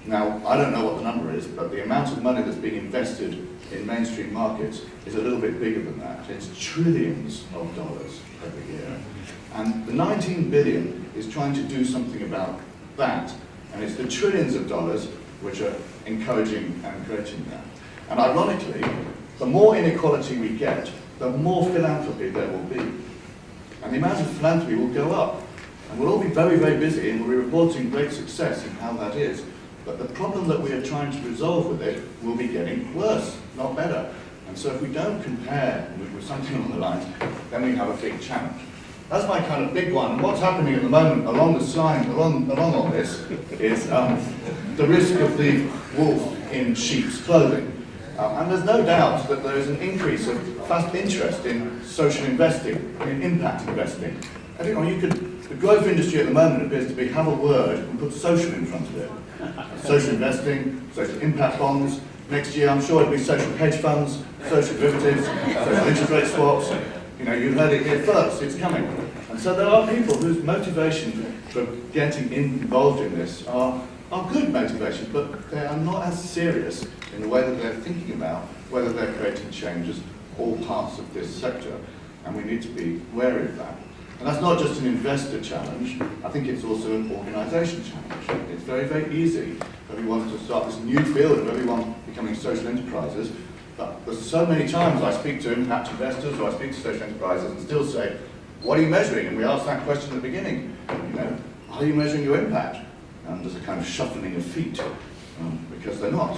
Now, I don't know what the number is, but the amount of money that's being invested in mainstream markets is a little bit bigger than that. It's trillions of dollars every year. And the 19 billion is trying to do something about that. And it's the trillions of dollars which are encouraging and creating that. And ironically, the more inequality we get, the more philanthropy there will be. And the amount of philanthropy will go up. And we'll all be very, very busy, and we'll be reporting great success in how that is. But the problem that we are trying to resolve with it will be getting worse, not better. And so if we don't compare with something along the lines, then we have a big challenge. That's my kind of big one. And what's happening at the moment along all this is the risk of the wolf in sheep's clothing. And there's no doubt that there is an increase of fast interest in social investing, in impact investing. I think the growth industry at the moment appears to be have a word and put social in front of it. Social investing, social impact bonds. Next year, I'm sure it'll be social hedge funds, social derivatives, social interest rate swaps. You heard it here first, it's coming. And so there are people whose motivation for getting involved in this are are good motivations, but they are not as serious in the way that they're thinking about whether they're creating change as all parts of this sector, and we need to be wary of that. And that's not just an investor challenge, I think it's also an organisation challenge. It's very, very easy for everyone to start this new field of everyone becoming social enterprises, but there's so many times I speak to impact investors or I speak to social enterprises and still say, what are you measuring? And we asked that question at the beginning, you know, are you measuring your impact? And there's a kind of shuffling of feet, because they're not,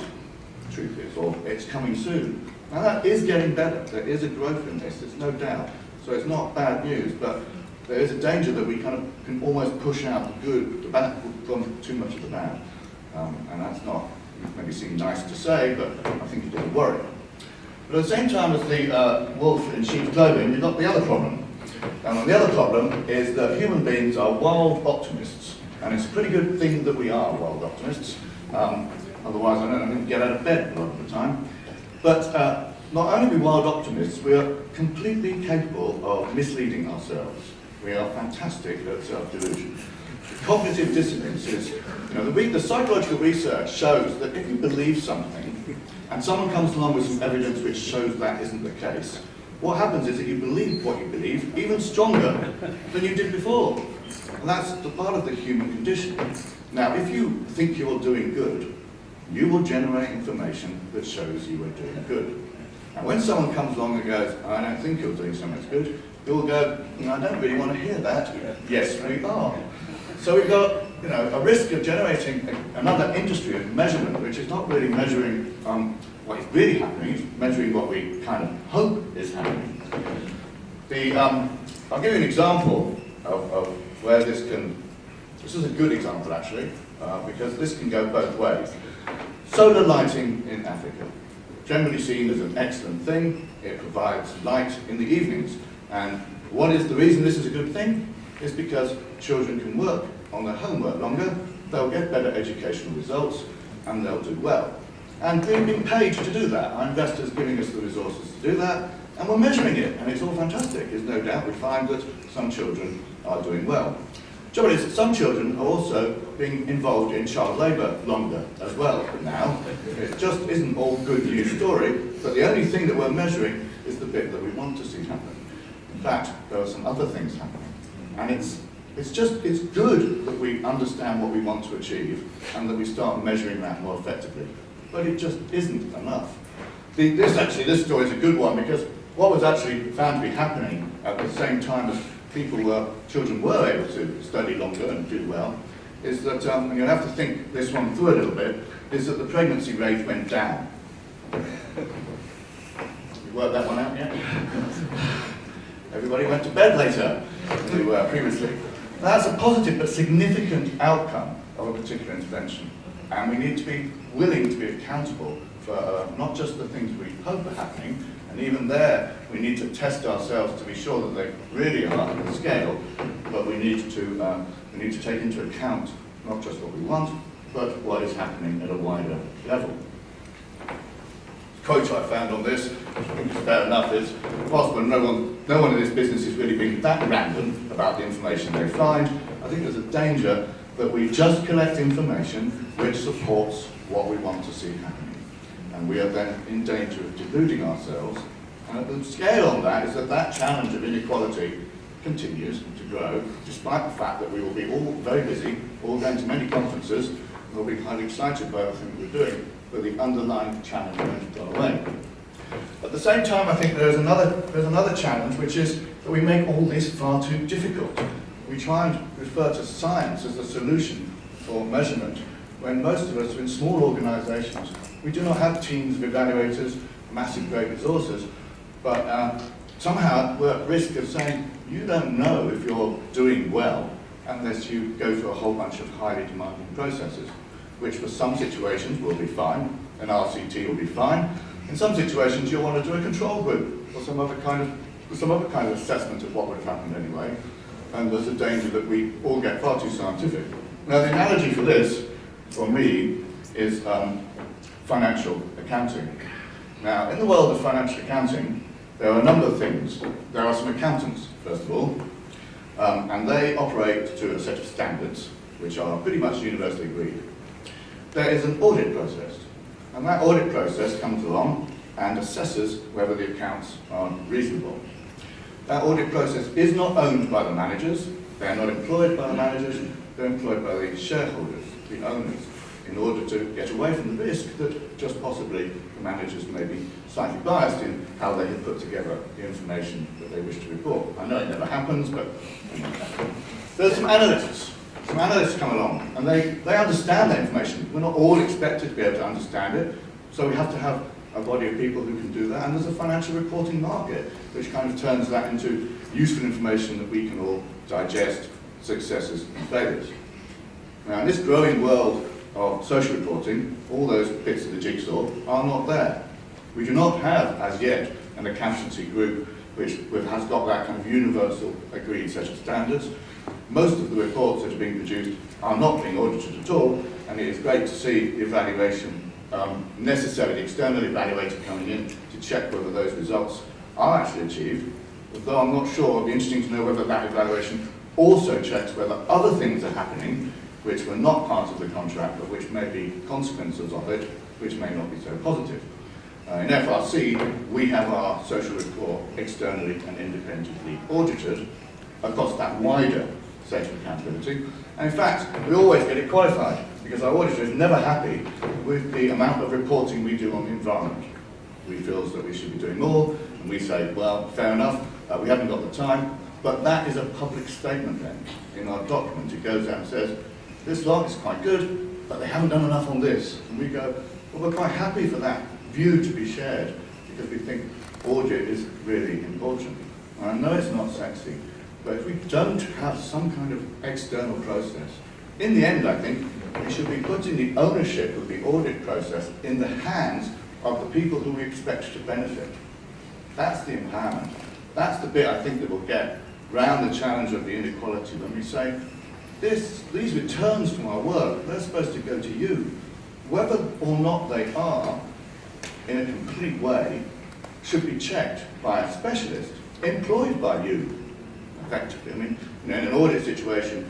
the truth is, or it's coming soon. Now that is getting better, there is a growth in this, there's no doubt. So it's not bad news, but there is a danger that we kind of can almost push out the good, the bad, from too much of the bad. And that's not, maybe seem nice to say, but I think it is a worry. But at the same time as the wolf in sheep's clothing, you've got the other problem. And the other problem is that human beings are wild optimists. And it's a pretty good thing that we are wild optimists. Otherwise, I don't think we get out of bed a lot of the time. But not only are we wild optimists, we are completely capable of misleading ourselves. We are fantastic at self-delusion. Cognitive dissonance is, you know, the psychological research shows that if you believe something, and someone comes along with some evidence which shows that isn't the case, what happens is that you believe what you believe even stronger than you did before. And that's the part of the human condition. Now, if you think you're doing good, you will generate information that shows you are doing good. And when someone comes along and goes, I don't think you're doing so much good, you'll go, I don't really want to hear that. Yes, we are. So we've got, you know, a risk of generating another industry of measurement, which is not really measuring what is really happening, it's measuring what we kind of hope is happening. I'll give you an example of where this is a good example actually, because this can go both ways. Solar lighting in Africa, generally seen as an excellent thing. It provides light in the evenings. And what is the reason this is a good thing? It's because children can work on their homework longer, they'll get better educational results, and they'll do well. And we've been paid to do that. Our investors are giving us the resources to do that, and we're measuring it, and it's all fantastic. There's no doubt we find that some children are doing well. The trouble is that some children are also being involved in child labour longer as well now. It just isn't all good news story, but the only thing that we're measuring is the bit that we want to see happen. In fact, there are some other things happening. And it's good that we understand what we want to achieve and that we start measuring that more effectively. But it just isn't enough. This story is a good one because what was actually found to be happening at the same time as children were able to study longer and do well, is that, and you'll have to think this one through a little bit, is that the pregnancy rate went down. You worked that one out yet? Everybody went to bed later than they were previously. That's a positive but significant outcome of a particular intervention. And we need to be willing to be accountable for not just the things we hope are happening, and even there we need to test ourselves to be sure that they really are at the scale, but we need to take into account not just what we want, but what is happening at a wider level. The quote I found on this, I think it's fair enough, is possible no one in this business is really being that random about the information they find. I think there's a danger that we just collect information which supports what we want to see happening. And we are then in danger of deluding ourselves. And the scale on that is that challenge of inequality continues to grow, despite the fact that we will be all very busy, all going to many conferences, and we'll be highly excited by everything we're doing, but the underlying challenge won't go away. At the same time, I think there's another challenge, which is that we make all this far too difficult. We try and refer to science as the solution for measurement, when most of us are in small organisations. We do not have teams of evaluators, massive great resources, but somehow we're at risk of saying, you don't know if you're doing well unless you go through a whole bunch of highly demanding processes, which for some situations will be fine, an RCT will be fine. In some situations you'll want to do a control group or some other kind of assessment of what would have happened anyway, and there's a danger that we all get far too scientific. Now the analogy for this, for me, is financial accounting. Now in the world of financial accounting, there are a number of things. There are some accountants, first of all, and they operate to a set of standards which are pretty much universally agreed. there is an audit process. And that audit process comes along and assesses whether the accounts are reasonable. That audit process is not owned by the managers, they're not employed by the managers, they're employed by the shareholders, the owners, in order to get away from the risk that just possibly the managers may be slightly biased in how they have put together the information that they wish to report. I know it never happens, but there's some analysts. Some analysts come along and they understand that information. We're not all expected to be able to understand it, so we have to have a body of people who can do that, and there's a financial reporting market which kind of turns that into useful information that we can all digest, successes and failures. Now in this growing world of social reporting, all those bits of the jigsaw are not there. We do not have, as yet, an accountancy group which has got that kind of universal agreed set of standards. Most of the reports that are being produced are not being audited at all, and it is great to see the evaluation, necessarily external evaluator coming in to check whether those results are actually achieved. Although I'm not sure, it'd be interesting to know whether that evaluation also checks whether other things are happening which were not part of the contract, but which may be consequences of it, which may not be so positive. In FRC, we have our social report externally and independently audited across that wider set of accountability. And in fact, we always get it qualified, because our auditor is never happy with the amount of reporting we do on the environment. We feel that we should be doing more, and we say, well, fair enough, we haven't got the time, but that is a public statement then. In our document, it goes out and says, this lot is quite good, but they haven't done enough on this. And we go, well, we're quite happy for that view to be shared, because we think audit is really important. And I know it's not sexy, but if we don't have some kind of external process, in the end, I think, we should be putting the ownership of the audit process in the hands of the people who we expect to benefit. That's the empowerment. That's the bit I think that will get round the challenge of the inequality when we say, these returns from our work, they're supposed to go to you. Whether or not they are, in a complete way, should be checked by a specialist employed by you, effectively. I mean, in an audit situation,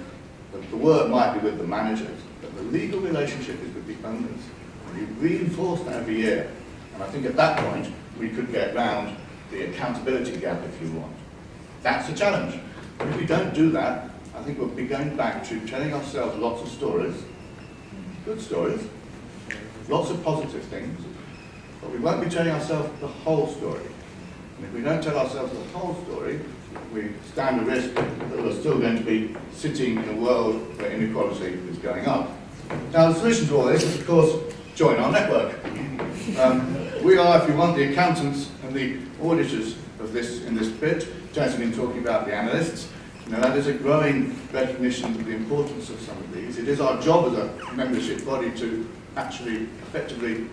the work might be with the managers, but the legal relationship is with the owners. And you reinforce that every year. And I think at that point, we could get round the accountability gap, if you want. That's a challenge. But if we don't do that, I think we'll be going back to telling ourselves lots of stories, good stories, lots of positive things, but we won't be telling ourselves the whole story. And if we don't tell ourselves the whole story, we stand the risk that we're still going to be sitting in a world where inequality is going up. Now, the solution to all this is, of course, join our network. We are, if you want, the accountants and the auditors of this in this bit. James has been talking about the analysts. You know, that is a growing recognition of the importance of some of these. It is our job as a membership body to actually effectively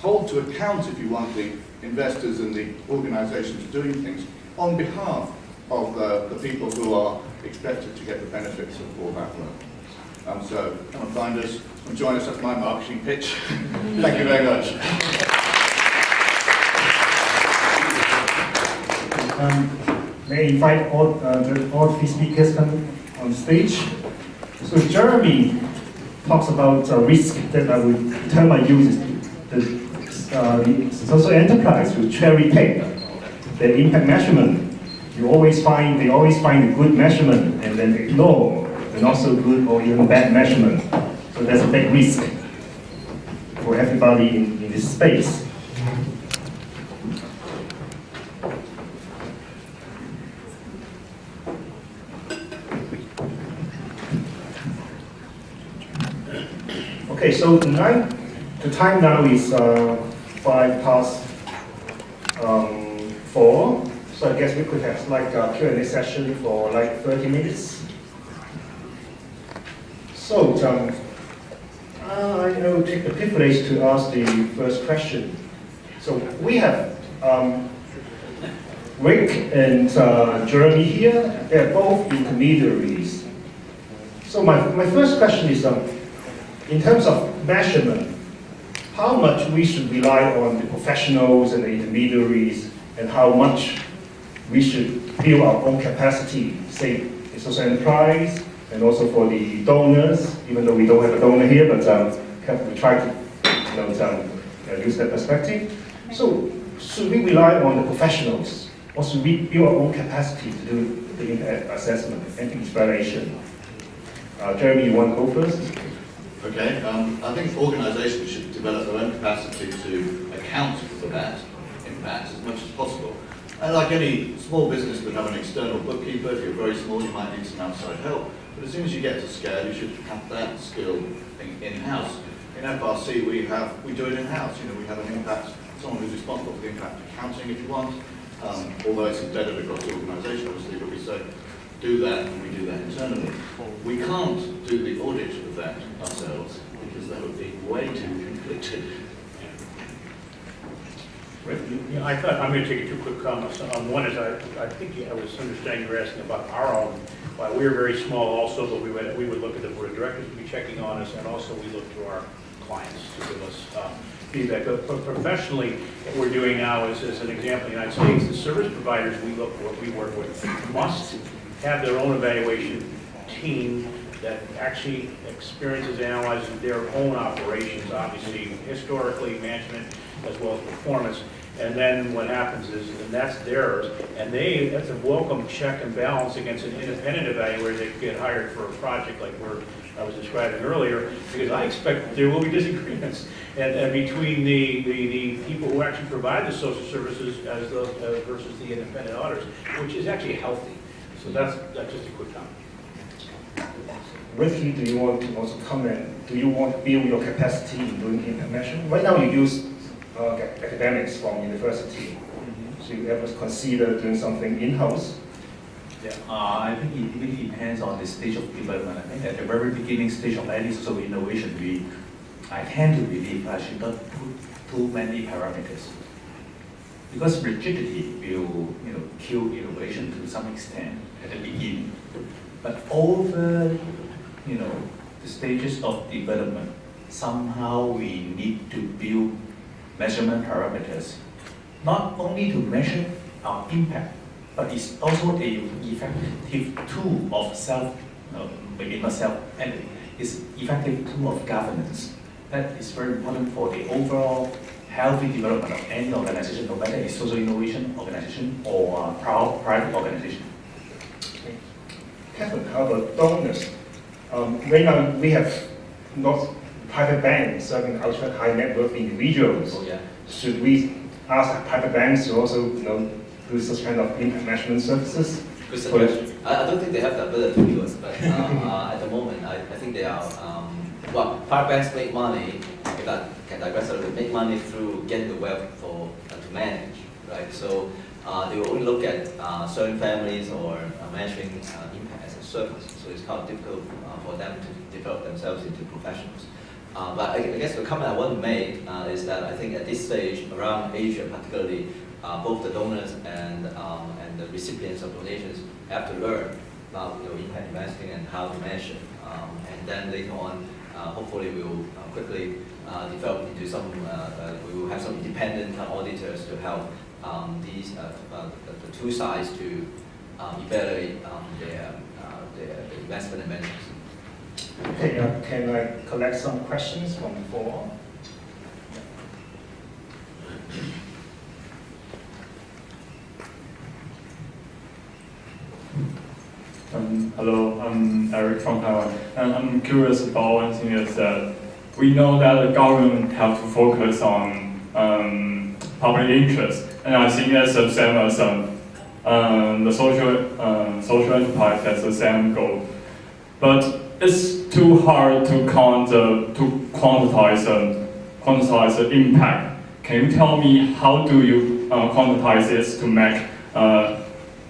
hold to account, if you want, the investors and the organisations doing things on behalf of the people who are expected to get the benefits of all that work. So come and find us and join us at my marketing pitch. Thank you very much. May I invite all three speakers come on stage. So Jeremy talks about risk that I would term I use the social enterprise will cherry pick the impact measurement. They always find a good measurement and then ignore the not so good or even bad measurement. So there's a big risk for everybody in this space. Okay, so the time now is 4:05. So I guess we could have like a Q&A session for like 30 minutes. So I will take the privilege to ask the first question. So we have Rick and Jeremy here. They're both intermediaries. So my first question is, in terms of measurement, how much we should rely on the professionals and the intermediaries, and how much we should build our own capacity, say, in social enterprise, and also for the donors, even though we don't have a donor here, but we try to use that perspective. So should we rely on the professionals, or should we build our own capacity to do the impact assessment and inspiration? Jeremy, you want to go first? Okay, I think organisations should develop their own capacity to account for that impact as much as possible. And like any small business would have an external bookkeeper. If you're very small, you might need some outside help. But as soon as you get to scale, you should have that skill in-house. In FRC, we do it in-house. We have an impact, someone who's responsible for the impact accounting, if you want. Although it's embedded across the organisation, obviously, but we say do that, and we do that internally. We can't do the audit of that ourselves because that would be way too conflicted. Yeah, I'm going to take two quick comments. One is I think I was understanding you were asking about our own. While we were very small also, but we would look at the board of directors to be checking on us, and also we look to our clients to give us feedback. But professionally, what we're doing now is, as an example, in the United States, the service providers we work with must have their own evaluation team that actually experiences and analyzes their own operations, obviously historically, management, as well as performance. And then what happens is, and that's theirs, and that's a welcome check and balance against an independent evaluator that get hired for a project like I was describing earlier, because I expect there will be disagreements and between the people who actually provide the social services versus the independent auditors, which is actually healthy. So that's just a quick comment. Ricky, do you want to also comment? Do you want to build your capacity in doing impact measurement? Right now you use academics from university. So you ever consider doing something in-house? Yeah, I think it really depends on the stage of development. I think at the very beginning stage of any social innovation, I tend to believe I should not put too many parameters, because rigidity will kill innovation to some extent at the beginning. But over the stages of development, somehow we need to build measurement parameters, not only to measure our impact, but it's also a effective tool of maybe not and it's effective tool of governance. That is very important for the overall healthy development of any organization, no matter it's social innovation organization or private organization. Kevin, how about donors? Right now we have not private banks serving ultra high net worth individuals. Oh, yeah. Should we ask private banks to also do such kind of impact management services? Good suggestion. I don't think they have the ability to do it, but at the moment, I think they are. Private banks make money, if I can digress a little bit, make money through getting the wealth to manage, right? So they will only look at certain families or managing impact as a service. So it's kind of difficult for them to develop themselves into professionals. But I guess the comment I want to make is that I think at this stage, around Asia particularly, both the donors and the recipients of donations have to learn about impact investing and how to measure. And then later on, hopefully we will quickly develop into some, we will have some independent auditors to help the two sides to evaluate their investment and management. Okay, can I collect some questions from the floor? Hello, I'm Eric from Taiwan, and I'm curious about one thing is that we know that the government have to focus on public interest, and I think that's the same as the social enterprise has the same goal. But it's too hard to quantize the impact. Can you tell me how do you quantize this to make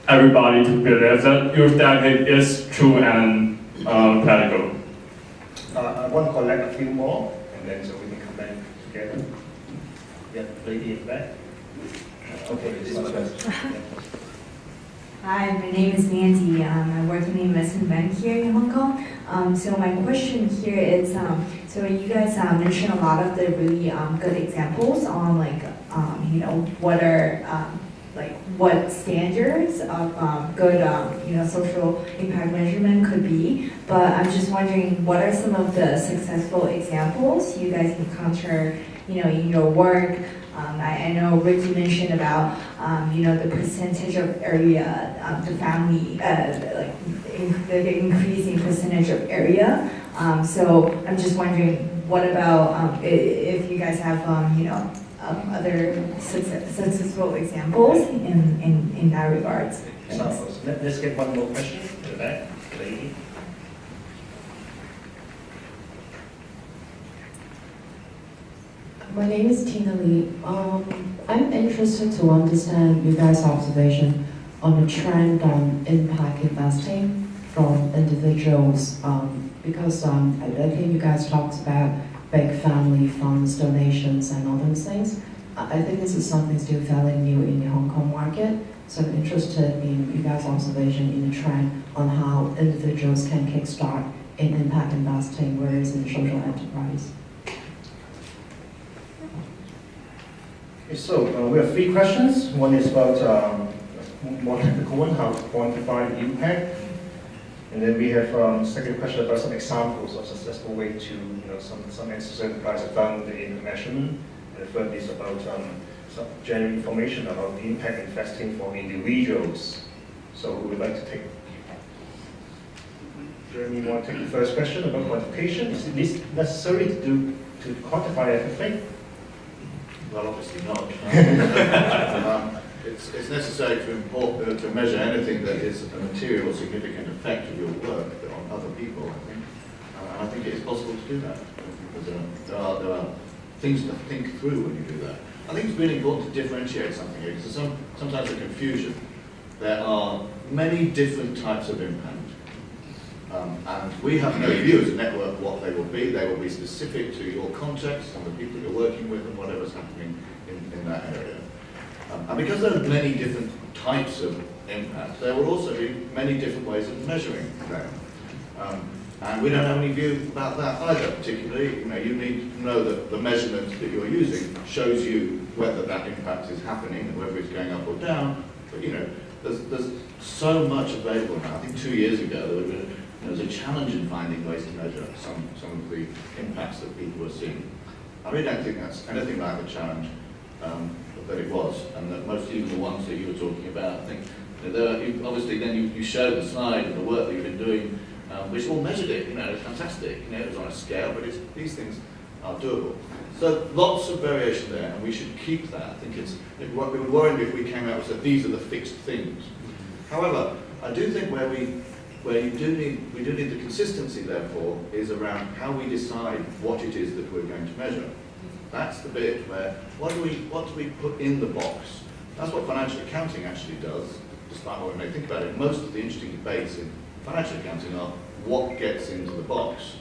everybody to believe that your study is true and practical? I want to collect a few more, and then so we can come back together. Yeah, lady in back. Okay, this one first. Hi, my name is Nancy. I work in the investment bank here in Hong Kong. So my question here is, so you guys mentioned a lot of the really good examples on what are what standards of good, social impact measurement could be. But I'm just wondering, what are some of the successful examples you guys encounter, in your work? I know Ricky mentioned about, the percentage of area, the family, the increasing percentage of area. So I'm just wondering, what about if you guys have, other successful examples in that regard? Examples. Let's get one more question to the back, lady. My name is Tina Lee. I'm interested to understand you guys' observation on the trend on impact investing from individuals, because I think you guys talked about big family funds, donations, and all those things. I think this is something still fairly new in the Hong Kong market, so I'm interested in you guys' observation in the trend on how individuals can kickstart in impact investing, whereas in social enterprise. Okay, so we have 3 questions. One is about more technical one, how to quantify the impact. And then we have second question about some examples of successful way to, some enterprise have done in the measurement. And the third is about some general information about the impact investing for individuals. So who would like to take? Jeremy, you want to take the first question about quantification? Is it necessary to quantify everything? Well, obviously not. It's necessary to measure anything that is a material or significant effect of your work on other people, I think. And I think it is possible to do that. There are things to think through when you do that. I think it's really important to differentiate something here, because there's sometimes a confusion. There are many different types of impact. And we have no view as a network what they will be. They will be specific to your context and the people you're working with and whatever's happening in that area. And because there are many different types of impact, there will also be many different ways of measuring them. And we don't have any view about that either, particularly. You need to know that the measurement that you're using shows you whether that impact is happening and whether it's going up or down. But there's so much available now. I think 2 years ago there was a challenge in finding ways to measure some of the impacts that people were seeing. I really don't think that's anything like the challenge that it was, and that most even the ones that you were talking about, I think, obviously then you show the slide of the work that you've been doing, which all measured it, it's fantastic, it was on a scale, but these things are doable. So lots of variation there, and we should keep that. I think it would worry me if we came out and said these are the fixed things. However, I do think where we do need the consistency, therefore, is around how we decide what it is that we're going to measure. That's the bit where, what do we put in the box? That's what financial accounting actually does, despite what we may think about it. Most of the interesting debates in financial accounting are what gets into the box.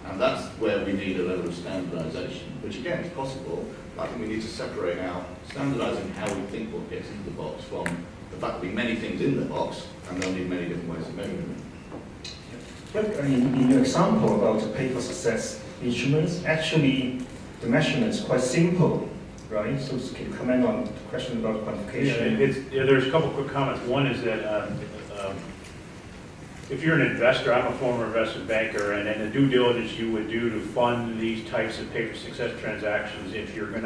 And that's where we need a level of standardization, which again is possible, but I think we need to separate out standardizing how we think what gets into the box from the fact that there will be many things in the box, and they'll need many different ways of measuring them. But in your example about the pay for success instruments, actually the measurement is quite simple, right? So can you comment on the question about quantification? There's a couple quick comments. One is that if you're an investor, I'm a former investment banker, and the due diligence you would do to fund these types of pay for success transactions, if you're going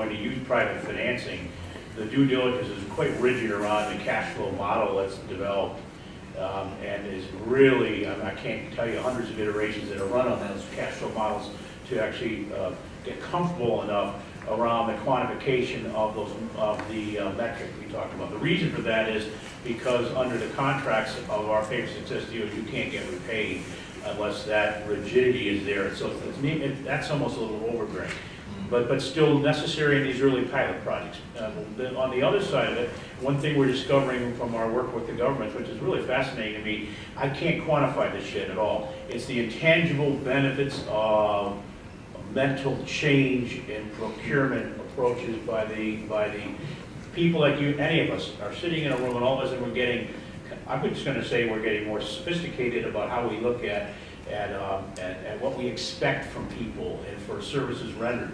to use private financing, the due diligence is quite rigid around the cash flow model that's developed, and is really, I can't tell you hundreds of iterations that are run on those cash flow models to actually get comfortable enough around the quantification of the metric we talked about. The reason for that is because under the contracts of our pay for success deals, you can't get repaid unless that rigidity is there. So that's almost a little overbearing, but still necessary in these early pilot projects. On the other side of it, one thing we're discovering from our work with the government, which is really fascinating to me, I can't quantify this shit at all. It's the intangible benefits of mental change in procurement approaches by the people like you, any of us, are sitting in a room, and all of a sudden we're getting, I'm just going to say we're getting more sophisticated about how we look at and what we expect from people and for services rendered.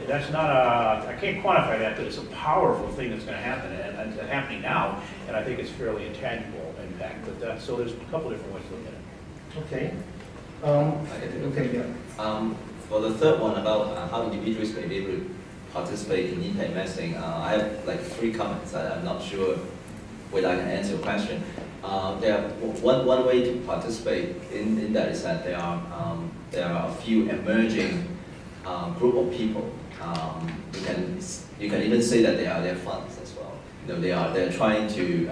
That's not I can't quantify that, but it's a powerful thing that's going to happen, and it's happening now, and I think it's fairly intangible impact. But so there's a couple different ways to look at it. Okay. Okay, yeah. For the third one about how individuals may be able to participate in impact investing, I have like 3 comments. I'm not sure whether I can answer your question. One way to participate in that is that there are a few emerging group of people. You can even say that they are their funds as well. They're trying to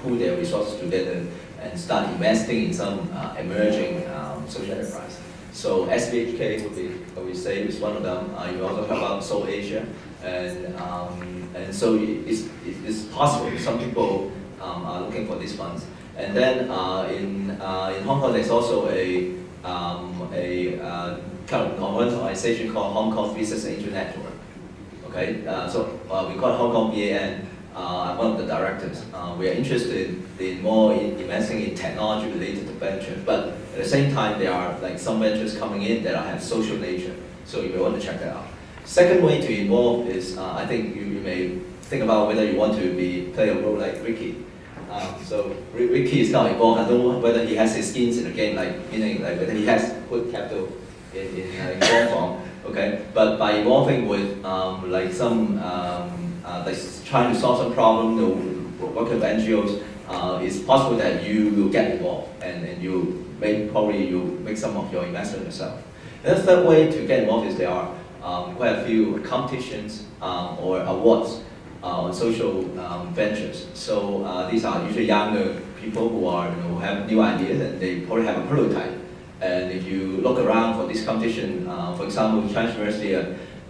pool their resources together and start investing in some emerging social enterprise. So SBHK would say is one of them. You also have about Seoul Asia, and so it's possible. Some people are looking for these funds. And then in Hong Kong, there's also a kind of organization called Hong Kong Business Angel Network. Okay, so we call it Hong Kong BAN. I'm one of the directors. We are interested in more investing in technology-related ventures, but at the same time, there are like some ventures coming in that have social nature. So you may want to check that out. Second way to involve is, I think you may think about whether you want to play a role like Ricky. So Ricky is now involved. I don't know whether he has his skins in the game, meaning whether he has put capital in one form. Okay, but by involving with trying to solve some problem, work with NGOs, it's possible that you will get involved and you make some of your investment yourself. And the third way to get involved is there are quite a few competitions or awards on social ventures. So these are usually younger people who have new ideas and they probably have a prototype. And if you look around for this competition, for example, Chinese University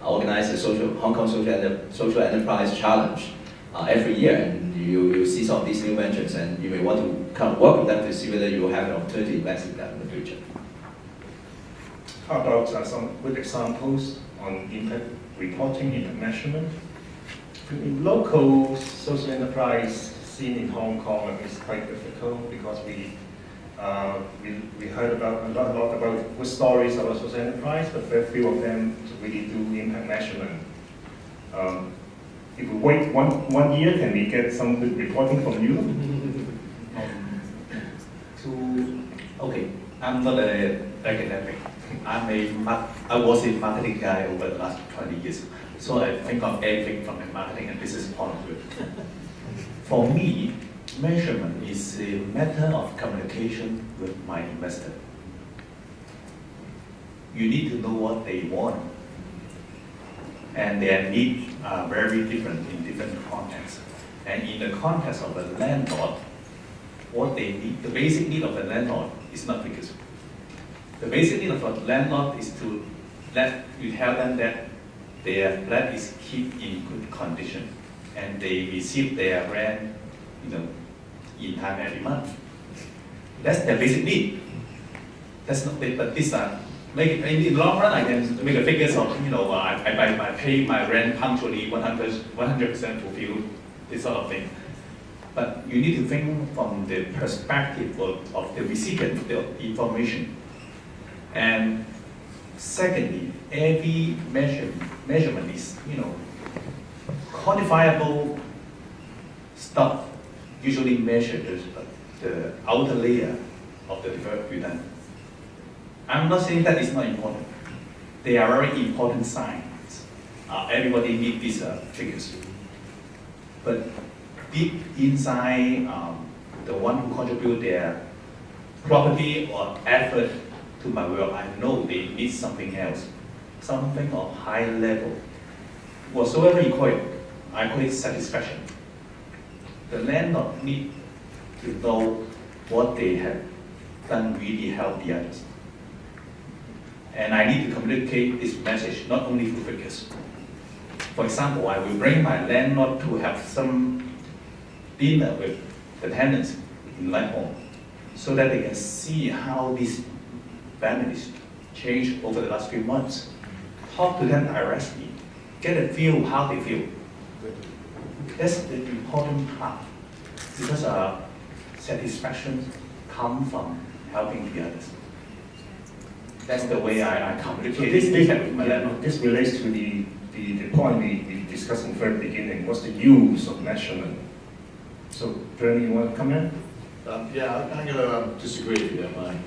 organizes the Hong Kong Social Enterprise Challenge every year, and you will see some of these new ventures, and you may want to kind of work with them to see whether you will have an opportunity to invest in them in the future. How about some good examples on impact reporting, impact measurement? In local social enterprise scene in Hong Kong is quite difficult because we heard a lot about good stories about social enterprise, but very few of them really do impact measurement. If we wait one year, can we get some good reporting from you? Okay, I'm not an academic. I was a marketing guy over the last 20 years, so I think of everything from a marketing and business point of view. For me, measurement is a matter of communication with my investor. You need to know what they want, and their needs are very different in different contexts. And in the context of a landlord, what they need, the basic need of a landlord is not figures. The basic need of a landlord is to tell them that their flat is kept in good condition and they receive their rent, in time every month. That's their basic need. That's not, but this in the long run, I can make a figures of, I pay my rent punctually, 100% fulfilled, this sort of thing. But you need to think from the perspective of the recipient of the information. And secondly, every measurement is, quantifiable stuff usually measures the outer layer of the return. I'm not saying that is not important. They are very important signs. Everybody needs these figures. But deep inside, the one who contribute their property or effort to my work, I know they need something else, something of high level. Whatsoever you call it, I call it satisfaction. The landlord need to know what they have done really help the others. And I need to communicate this message not only through figures. For example, I will bring my landlord to have some dinner with the tenants in my home so that they can see how these families changed over the last few months. Talk to them directly, get a feel how they feel. That's the important part because satisfaction comes from helping the others. That's the way I So communicate this, impact with my level. this relates to the point we discussed in the very beginning. What's the use of measurement? So, Jeremy, you want to comment? Yeah, I'm going to disagree if you don't mind.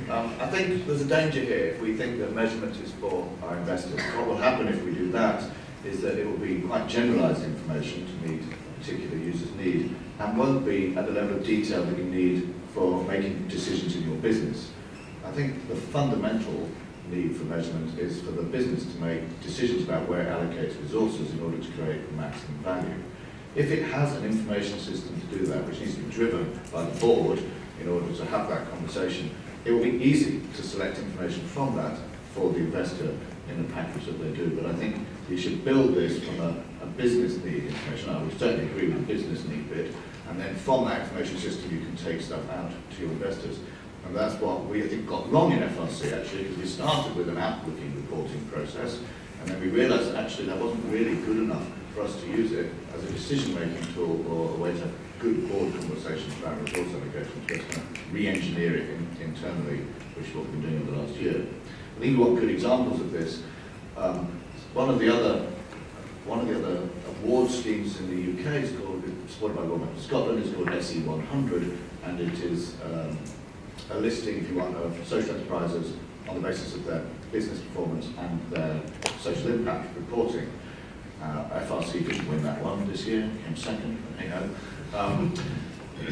I think there's a danger here if we think that measurement is for our investors. What will happen if we do that is that it will be quite generalized information to meet particular users' need and won't be at the level of detail that you need for making decisions in your business. I think the fundamental need for measurement is for the business to make decisions about where it allocates resources in order to create the maximum value. If it has an information system to do that, which needs to be driven by the board in order to have that conversation, it will be easy to select information from that for the investor in the package that they do. But I think you should build this from a business need information. I would certainly agree with the business need bit. And then from that information system, you can take stuff out to your investors. And that's what we, I think, got wrong in FRC, actually, because we started with an outward-looking reporting process, and then we realized that actually that wasn't really good enough for us to use it as a decision-making tool or a way to have good board conversations about resource allocations, just kind of re-engineer it internally, which is what we've been doing over the last year. I think we want good examples of this. One of the other award schemes in the UK is called, supported by Government of Scotland, is called SE100, and it is a listing, if you want, of social enterprises on the basis of their business performance and their social impact reporting. FRC didn't win that one this year, came second, you know.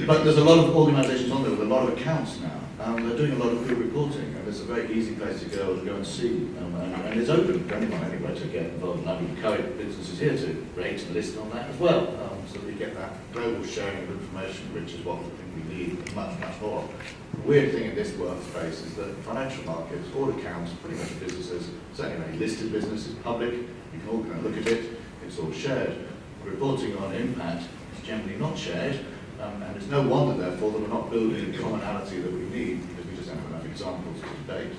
But there's a lot of organisations on there with a lot of accounts now. They're doing a lot of good reporting, and it's a very easy place to go and see. And it's open for anyone anyway to get involved. And I would encourage businesses here to rate and list on that as well, so that we get that global sharing of information, which is what we think we need much, much more. The weird thing in this workspace is that financial markets, all accounts, pretty much businesses, certainly any listed business is public. You can all go and look at it. It's all shared. Reporting on impact is generally not shared. And it's no wonder, therefore, that we're not building the commonality that we need because we just don't have enough examples to debate.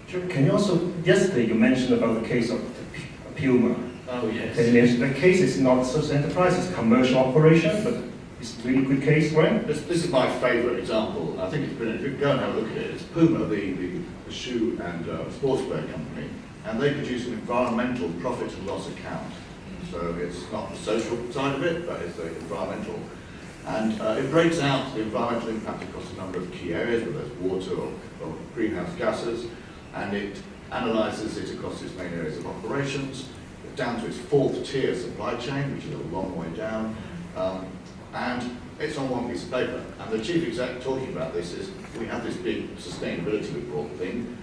Sure. Can you also, yesterday you mentioned about the case of the Puma. Oh, yes. And the case is not social enterprise, it's commercial operation, but it's a really good case, right? This is my favourite example. I think it's brilliant. If you go and have a look at it, it's Puma, the shoe and sportswear company, and they produce an environmental profit and loss account. So it's not the social side of it, but it's the environmental. And it breaks out the environmental impact across a number of key areas, whether it's water or greenhouse gases, and it analyses it across its main areas of operations, down to its fourth tier supply chain, which is a long way down, and it's on one piece of paper. And the chief exec talking about this is, we have this big sustainability report thing,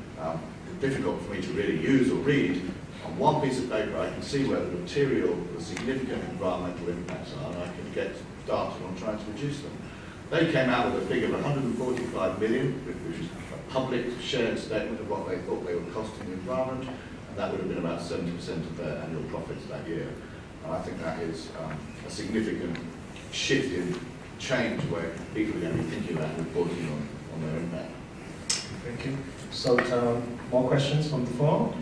difficult for me to really use or read. On one piece of paper I can see where the material, the significant environmental impacts are, and I can get started on trying to reduce them. They came out with a figure of 145 million, which is a public shared statement of what they thought they would cost in the environment, and that would have been about 70% of their annual profits that year. And I think that is a significant shift in change where people are going to be thinking about reporting on their impact. Thank you. So, more questions from the floor?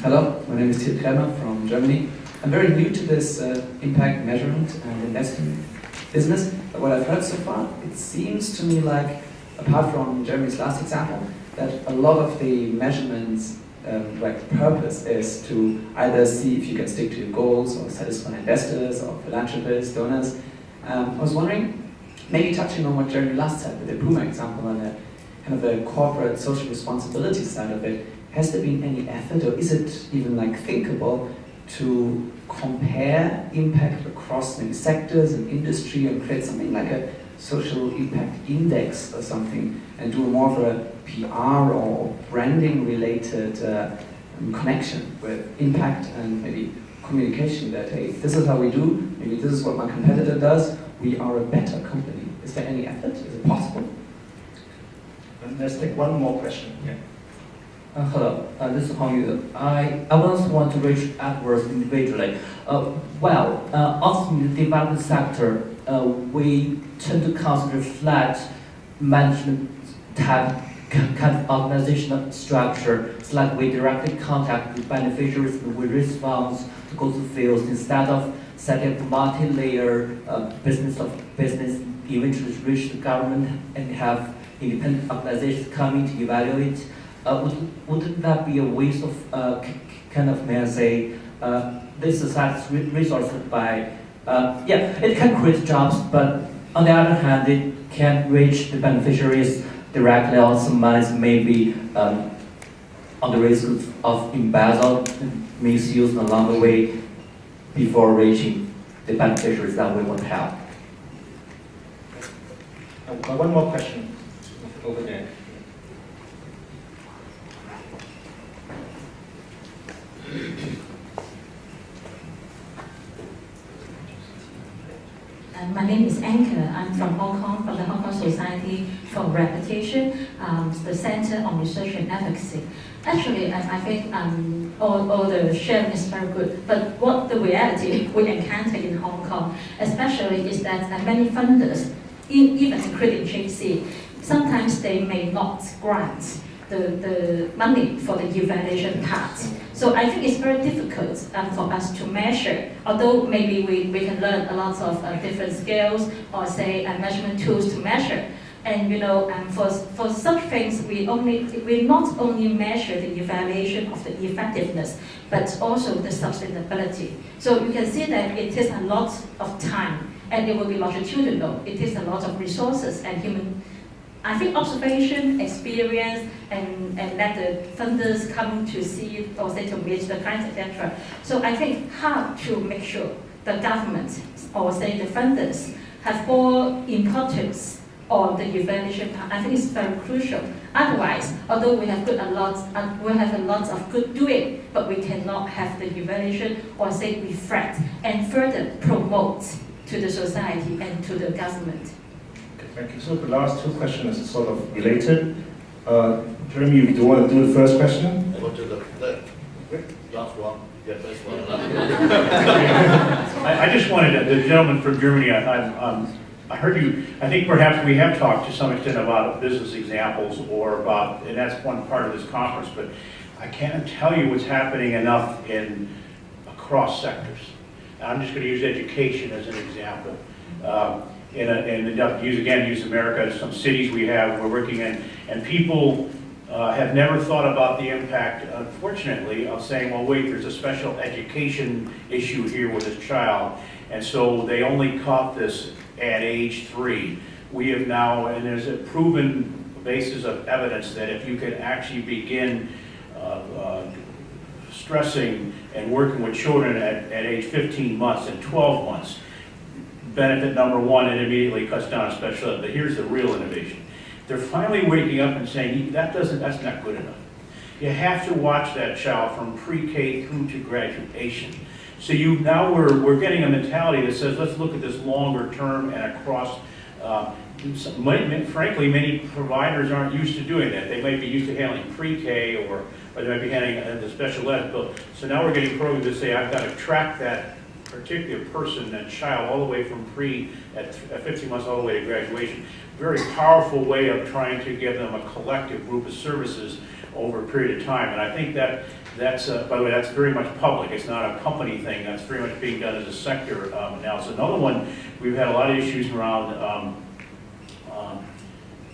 Hello, my name is Till Kremer from Germany. I'm very new to this impact measurement and investing business, but what I've heard so far, it seems to me like, apart from Jeremy's last example, that a lot of the measurements, like purpose is to either see if you can stick to your goals or satisfy investors or philanthropists, donors. I was wondering, maybe touching on what Jeremy last said with the Puma example and the kind of the corporate social responsibility side of it, has there been any effort, or is it even like thinkable to compare impact across maybe sectors and industry and create something like a social impact index or something and do more of a PR or branding related connection with impact and maybe communication that, hey, this is how we do, maybe this is what my competitor does, we are a better company. Is there any effort? Is it possible? And let's take one more question. Yeah. Hello, this is Hong Yu. I also want to reach outwards individually. Often in the development sector, we tend to consider flat management type kind of organizational structure. It's like we directly contact the beneficiaries and we raise funds to go to fields instead of setting up multi-layer business eventually reach the government and have independent organizations coming to evaluate. Wouldn't that be a waste of kind of, may I say, this society's resources by, it can create jobs, but on the other hand, it can reach the beneficiaries directly, or some money maybe on the risk of embezzle, misuse along the way before reaching the beneficiaries that we want to help. One more question over there. My name is Anka. I'm from Hong Kong, from the Hong Kong Society for Reputation, the Center on Research and Advocacy. Actually, I think all the sharing is very good, but what the reality we encounter in Hong Kong, especially, is that many funders, even including JC, sometimes they may not grant the money for the evaluation part. So I think it's very difficult for us to measure, although maybe we can learn a lot of different skills or say measurement tools to measure. And for such things, we not only measure the evaluation of the effectiveness, but also the sustainability. So you can see that it takes a lot of time, and it will be longitudinal. It takes a lot of resources and human, I think, observation, experience, and let the funders come to see or say to meet the clients, etc. So I think how to make sure the government or say the funders have more importance on the evaluation part, I think it's very crucial. Otherwise, although we have a lot of good doing, but we cannot have the evaluation or say reflect and further promote to the society and to the government. Okay, thank you. So the last two questions are sort of related. Jeremy, do you want to do the first question? I want to look at the last one. Yeah, first one. I just wanted the gentleman from Germany. I heard you. I think perhaps we have talked to some extent about business examples or about, and that's one part of this conference. But I can't tell you what's happening enough across sectors. I'm just going to use education as an example. Use America, some cities we're working in, and people have never thought about the impact, unfortunately, of saying, well, wait, there's a special education issue here with this child, and so they only caught this at age 3. We have now, and there's a proven basis of evidence that if you can actually begin stressing and working with children at age 15 months and 12 months, benefit number one, it immediately cuts down on special ed. But here's the real innovation. They're finally waking up and saying, that's not good enough. You have to watch that child from pre-K through to graduation. So we're getting a mentality that says, let's look at this longer term and across. Frankly, many providers aren't used to doing that. They might be used to handling pre-K or they might be handling the special ed. So now we're getting programs that say, I've got to track that particular person, that child, all the way from at 15 months all the way to graduation. Very powerful way of trying to give them a collective group of services over a period of time. And I think that's by the way, that's very much public. It's not a company thing. That's very much being done as a sector analysis. Another one, we've had a lot of issues around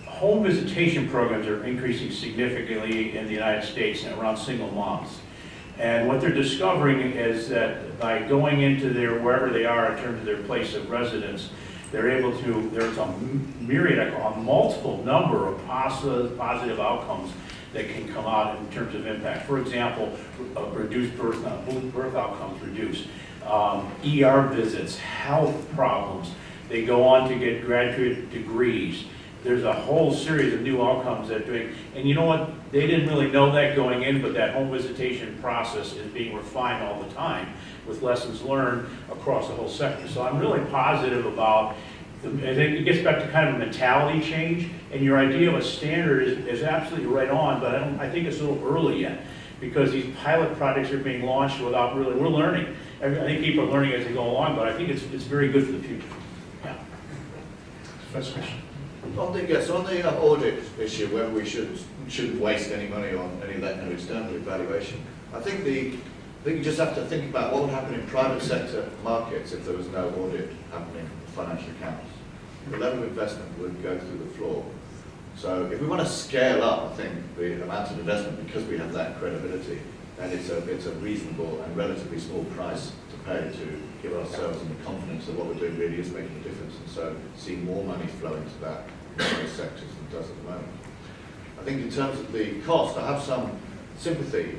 home visitation programs are increasing significantly in the United States and around single moms. And what they're discovering is that by going into wherever they are in terms of their place of residence, they're able to, there's a myriad, a multiple number of positive outcomes that can come out in terms of impact. For example, reduced birth outcomes reduced, ER visits, health problems. They go on to get graduate degrees. There's a whole series of new outcomes that doing, and you know what? They didn't really know that going in, but that home visitation process is being refined all the time with lessons learned across the whole sector. So I'm really positive about, I think it gets back to kind of a mentality change, and your idea of a standard is absolutely right on, but I think it's a little early yet, because these pilot projects are being launched without really, we're learning. I think people are learning as they go along, but I think it's very good for the future. Yeah. First question. On the audit issue, whether we shouldn't waste any money on any external evaluation, I think you just have to think about what would happen in private sector markets if there was no audit happening for financial accounts. The level of investment would go through the floor. So if we want to scale up, I think, the amount of investment because we have that credibility, then it's a reasonable and relatively small price to pay to give ourselves the confidence that what we're doing really is making a difference, and so see more money flow into that in those sectors than it does at the moment. I think in terms of the cost, I have some sympathy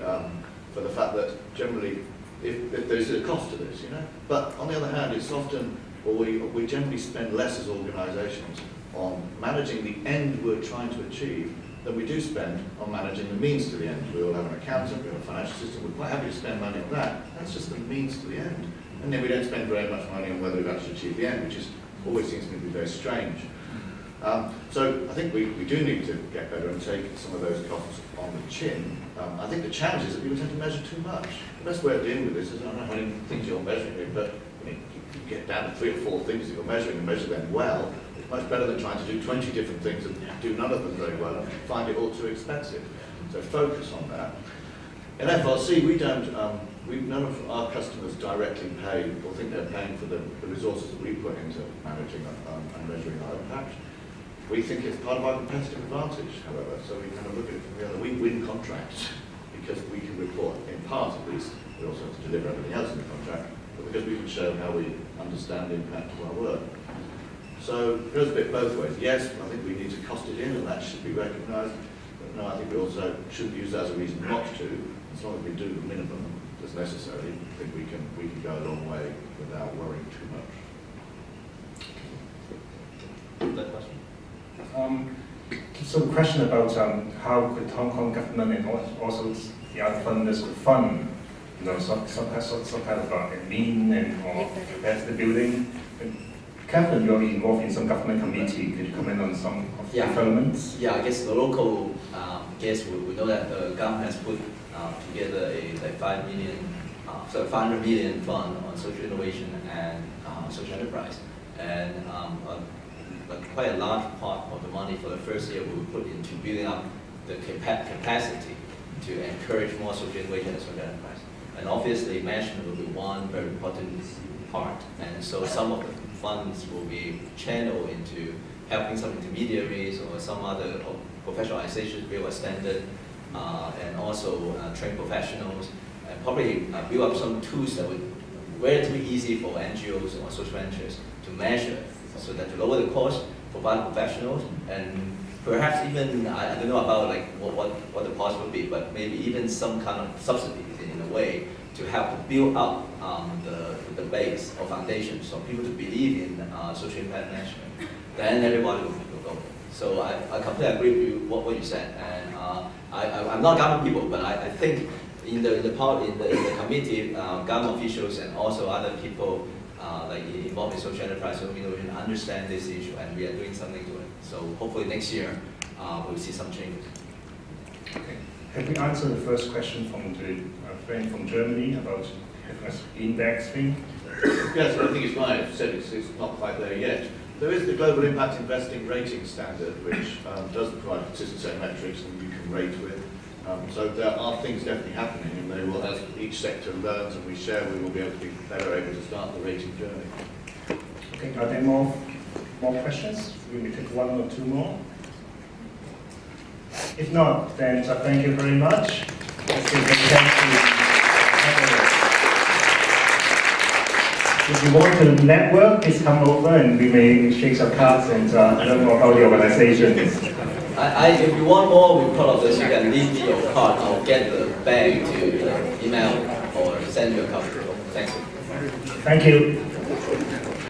for the fact that generally, if there's a cost to this, but on the other hand, it's often, we generally spend less as organisations on managing the end we're trying to achieve than we do spend on managing the means to the end. We all have an accountant, we have a financial system, we're quite happy to spend money on that. That's just the means to the end. And then we don't spend very much money on whether we've actually achieved the end, which always seems to me to be very strange. So I think we do need to get better and take some of those costs on the chin. I think the challenge is that people tend to measure too much. The best way of dealing with this is, I don't know how many things you're measuring here, but if you get down to 3 or 4 things that you're measuring and measure them well, it's much better than trying to do 20 different things and do none of them very well and find it all too expensive. So focus on that. In FRC, none of our customers directly pay or think they're paying for the resources that we put into managing and measuring our impact. We think it's part of our competitive advantage, however, so we kind of look at it from the other. We win contracts because we can report, in part at least, we also have to deliver everything else in the contract, but because we can show how we understand the impact of our work. So it goes a bit both ways. Yes, I think we need to cost it in and that should be recognised, but no, I think we also shouldn't use that as a reason not to. As long as we do the minimum that's necessary, I think we can go a long way without worrying too much. That question? So the question about how could Hong Kong government and also the other funders could fund, some kind of a lean and or capacity building. Captain, you're involved in some government committee. Could you comment on some of the developments? Yeah, I guess the local guests we know that the government has put together a 500 million fund on social innovation and social enterprise, and quite a large part of the money for the first year we will put into building up the capacity to encourage more social innovation and social enterprise. And obviously, management will be one very important part, and so some of the funds will be channeled into helping some intermediaries or some other professionalization build a standard, and also train professionals, and probably build up some tools that would relatively easy for NGOs or social ventures to measure, so that to lower the cost, provide professionals, and perhaps even, I don't know about like what the cost would be, but maybe even some kind of subsidies in a way to help to build up the base or foundation, so people to believe in social impact management. Then everybody will go. So I completely agree with you what you said, and I'm not government people, but I think in the committee, government officials and also other people like involved in social enterprise, so innovation understand this issue, and we are doing something to it. So hopefully next year we'll see some changes. Okay. Have we answered the first question from the friend from Germany about index thing? Yes, I think it's right. I said it's not quite there yet. There is the Global Impact Investing Rating Standard, which does provide consistent set of metrics that you can rate with. So there are things definitely happening, and they will, as each sector learns and we share, we will be able to be better able to start the rating journey. Okay, are there more questions? We may take 1 or 2 more. If not, then thank you very much. Let's give a thank you. If you want to network, please come over and we may exchange some cards and learn more about the organizations. If you want more, we call this, you can leave me your card. I'll get the bag to email or send you a copy. Thank you. Thank you.